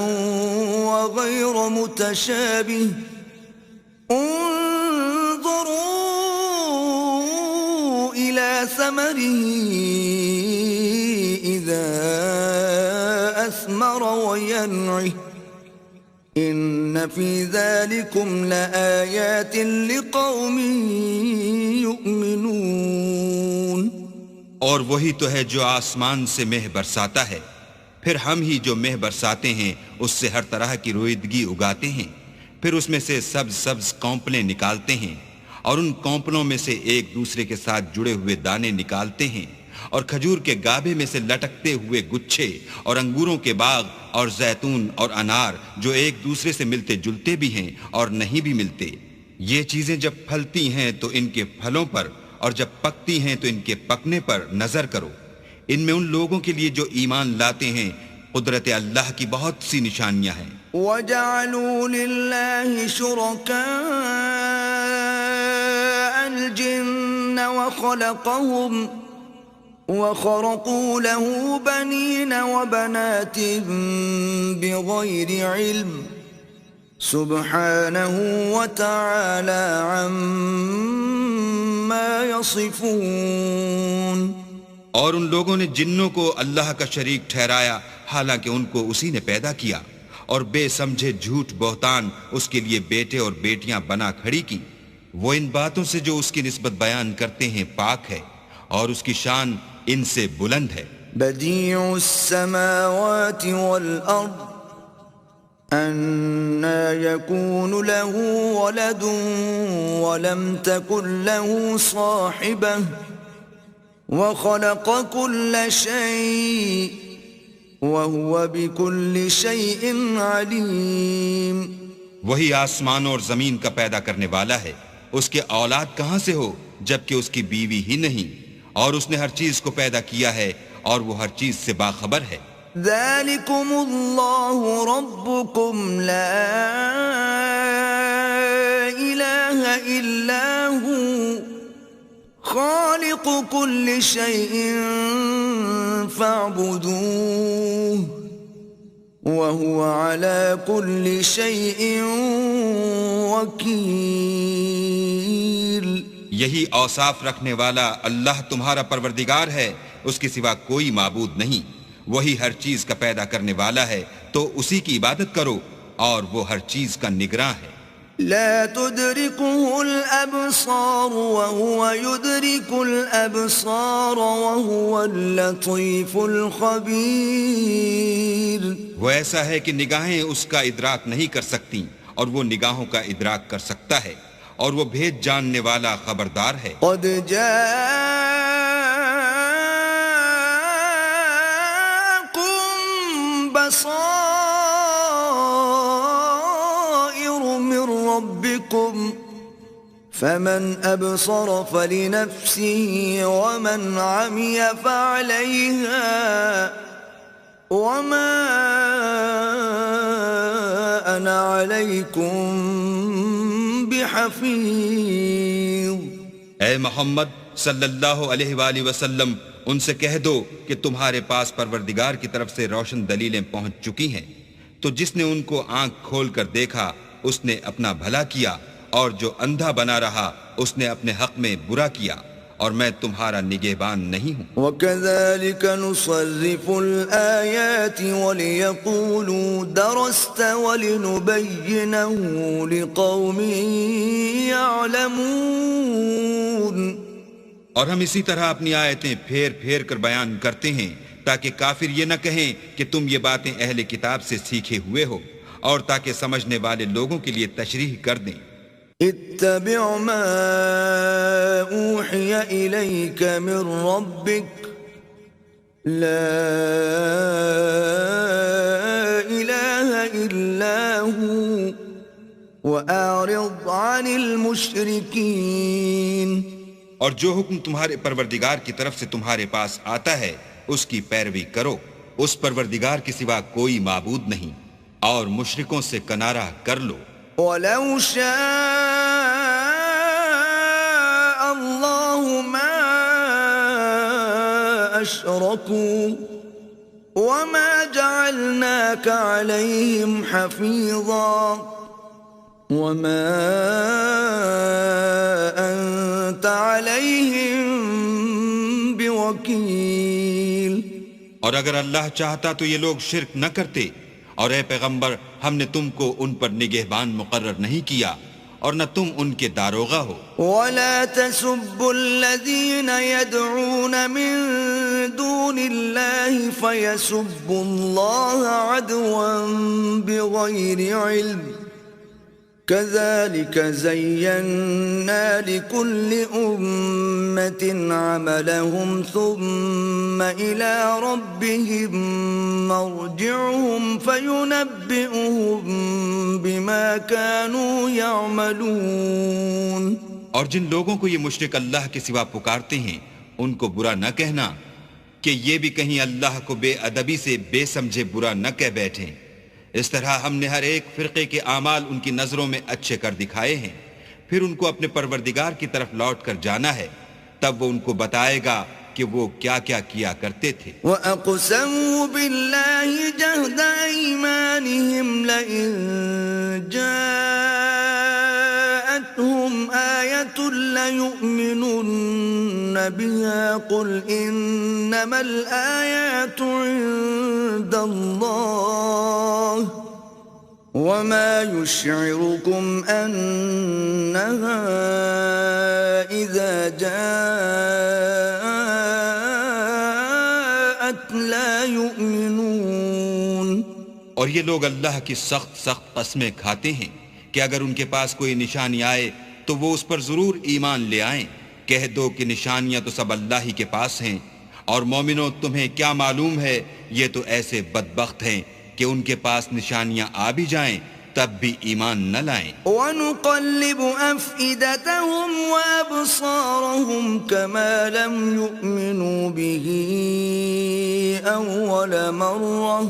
وغير متشابه انظروا إلى ثمره ثمره إذا أثمر وينعه إن في ذلكم لآيات لقوم يؤمنون. اور وہی تو ہے جو آسمان سے مہ برساتا ہے، پھر ہم ہی جو مہ برساتے ہیں اس سے ہر طرح کی رویدگی اگاتے ہیں، پھر اس میں سے سبز سبز کونپلیں نکالتے ہیں، اور ان کونپلوں میں سے ایک دوسرے کے ساتھ جڑے ہوئے دانے نکالتے ہیں، اور کھجور کے گابے میں سے لٹکتے ہوئے گچھے، اور انگوروں کے باغ اور زیتون اور انار جو ایک دوسرے سے ملتے جلتے بھی ہیں اور نہیں بھی ملتے. یہ چیزیں جب پھلتی ہیں تو ان کے پھلوں پر، اور جب پکتی ہیں تو ان کے پکنے پر نظر کرو. ان میں ان لوگوں کے لیے جو ایمان لاتے ہیں قدرت اللہ کی بہت سی نشانیاں ہیں. وَجَعَلُوا لِلَّهِ شُرَكَاءَ الْجِنَّ وَخَرَقُوا لَهُ بَنِينَ وَبَنَاتٍ بِغَيْرِ عِلْمٍ سُبْحَانَهُ وَتَعَالَى عَمَّا يَصِفُونَ. اور ان لوگوں نے جنوں کو اللہ کا شریک ٹھہرایا حالانکہ ان کو اسی نے پیدا کیا، اور بے سمجھے جھوٹ بہتان اس کے لیے بیٹے اور بیٹیاں بنا کھڑی کی. وہ ان باتوں سے جو اس کی نسبت بیان کرتے ہیں پاک ہے، اور اس کی شان ان سے بلند ہے. بديع السماوات والأرض أَنَّى يَكُونُ لَهُ وَلَدٌ وَلَمْ تَكُنْ لَهُ صَاحِبَةٌ وَخَلَقَ كُلَّ شَيْءٍ وَهُوَ بِكُلِّ شَيْءٍ عَلِيمٌ. وہی آسمانوں اور زمین کا پیدا کرنے والا ہے، اس کے اولاد کہاں سے ہو جبکہ اس کی بیوی ہی نہیں، اور اس نے ہر چیز کو پیدا کیا ہے اور وہ ہر چیز سے باخبر ہے. ذَلِكُمُ اللَّهُ رَبُّكُمْ لَا إِلَٰهَ إِلَّا هُوَ خَالِقُ كُلِّ شَيْءٍ فَاعْبُدُوهُ وَهُوَ عَلَى كُلِّ شَيْءٍ وَكِيلٌ. یہی اوصاف رکھنے والا اللہ تمہارا پروردگار ہے، اس کے سوا کوئی معبود نہیں. وہی ہر چیز کا پیدا کرنے والا ہے تو اسی کی عبادت کرو، اور وہ ہر چیز کا نگراں ہے. لا تدركه الأبصار وهو يدرك الأبصار وهو اللطيف الخبير. وہ ایسا ہے کہ نگاہیں اس کا ادراک نہیں کر سکتی، اور وہ نگاہوں کا ادراک کر سکتا ہے، اور وہ بھید جاننے والا خبردار ہے. قد جاءكم بصائر من ربكم فمن أبصر فلنفسه ومن عمي فعليها وما أنا عليكم بحفيظ. اے محمد صلی اللہ علیہ وآلہ وسلم، ان سے کہہ دو کہ تمہارے پاس پروردگار کی طرف سے روشن دلیلیں پہنچ چکی ہیں، تو جس نے ان کو آنکھ کھول کر دیکھا اس نے اپنا بھلا کیا، اور جو اندھا بنا رہا اس نے اپنے حق میں برا کیا، اور میں تمہارا نگہبان نہیں ہوں. وَكَذَلِكَ نُصَرِّفُ الْآيَاتِ وَلِيَقُولُوا دَرَسْتَ وَلِنُبَيِّنَهُ لِقَوْمٍ يَعْلَمُونَ. اور ہم اسی طرح اپنی آیتیں پھیر پھیر کر بیان کرتے ہیں تاکہ کافر یہ نہ کہیں کہ تم یہ باتیں اہل کتاب سے سیکھے ہوئے ہو، اور تاکہ سمجھنے والے لوگوں کے لیے تشریح کر دیں. اتبع ما اوحی الیک من ربک لا الہ الا ہو واعرض عن المشرکین. اور جو حکم تمہارے پروردگار کی طرف سے تمہارے پاس آتا ہے اس کی پیروی کرو، اس پروردگار کے سوا کوئی معبود نہیں، اور مشرکوں سے کنارہ کر لو. وَلَوْ شَاءَ اللَّهُ مَا أَشْرَكُوا وَمَا جَعَلْنَاكَ عَلَيْهِمْ حَفِيظًا وَمَا أَنْتَ عَلَيْهِمْ اور اگر اللہ چاہتا تو یہ لوگ شرک نہ کرتے، اور اے پیغمبر ہم نے تم کو ان پر نگہبان مقرر نہیں کیا اور نہ تم ان کے داروغہ ہو۔ ولا تسبوا الذين يدعون من دون الله فيسبوا الله عدوا بغير علم كذلك زينا لكل أمة عملهم ثم إلى ربهم مرجعهم فينبئهم بما كانوا يعملون۔ اور جن لوگوں کو یہ مشرک اللہ کے سوا پکارتے ہیں ان کو برا نہ کہنا کہ یہ بھی کہیں اللہ کو بے ادبی سے بے سمجھے برا نہ کہہ بیٹھیں۔ اس طرح ہم نے ہر ایک فرقے کے اعمال ان کی نظروں میں اچھے کر دکھائے ہیں، پھر ان کو اپنے پروردگار کی طرف لوٹ کر جانا ہے، تب وہ ان کو بتائے گا کہ وہ کیا کیا کیا کرتے تھے۔ وَأَقْسَمُوا بِاللَّهِ جَهْدَ أَيْمَانِهِمْ لَئِن جَاءَتْهُمْ آيَةٌ لَيُؤْمِنُنَّ بِهَا قُلْ إِنَّمَا الْآيَاتُ عِندَ اللَّهِ وَمَا يُشْعِرُكُمْ أَنَّهَا إِذَا جَاءَتْ لَا يُؤْمِنُونَ۔ اور یہ لوگ اللہ کی سخت قسمیں کھاتے ہیں کہ اگر ان کے پاس کوئی نشانی آئے تو وہ اس پر ضرور ایمان لے آئیں۔ کہہ دو کہ نشانیاں تو سب اللہ ہی کے پاس ہیں، اور مومنوں تمہیں کیا معلوم ہے یہ تو ایسے بدبخت ہیں کہ ان کے پاس نشانیاں آ بھی جائیں تب بھی ایمان نہ لائیں۔ وَنُقَلِّبُ أَفْئِدَتَهُمْ وَأَبْصَارَهُمْ كَمَا لَمْ يُؤْمِنُوا بِهِ أَوَّلَ مَرَّةٍ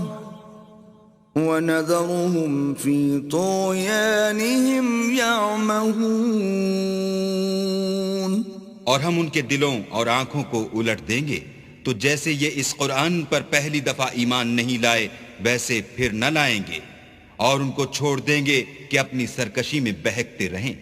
وَنَذَرُهُمْ فِي طُغْيَانِهِمْ يَعْمَهُونَ۔ اور ہم ان کے دلوں اور آنکھوں کو الٹ دیں گے تو جیسے یہ اس قرآن پر پہلی دفعہ ایمان نہیں لائے ویسے پھر نہ لائیں گے، اور ان کو چھوڑ دیں گے کہ اپنی سرکشی میں بہکتے رہیں۔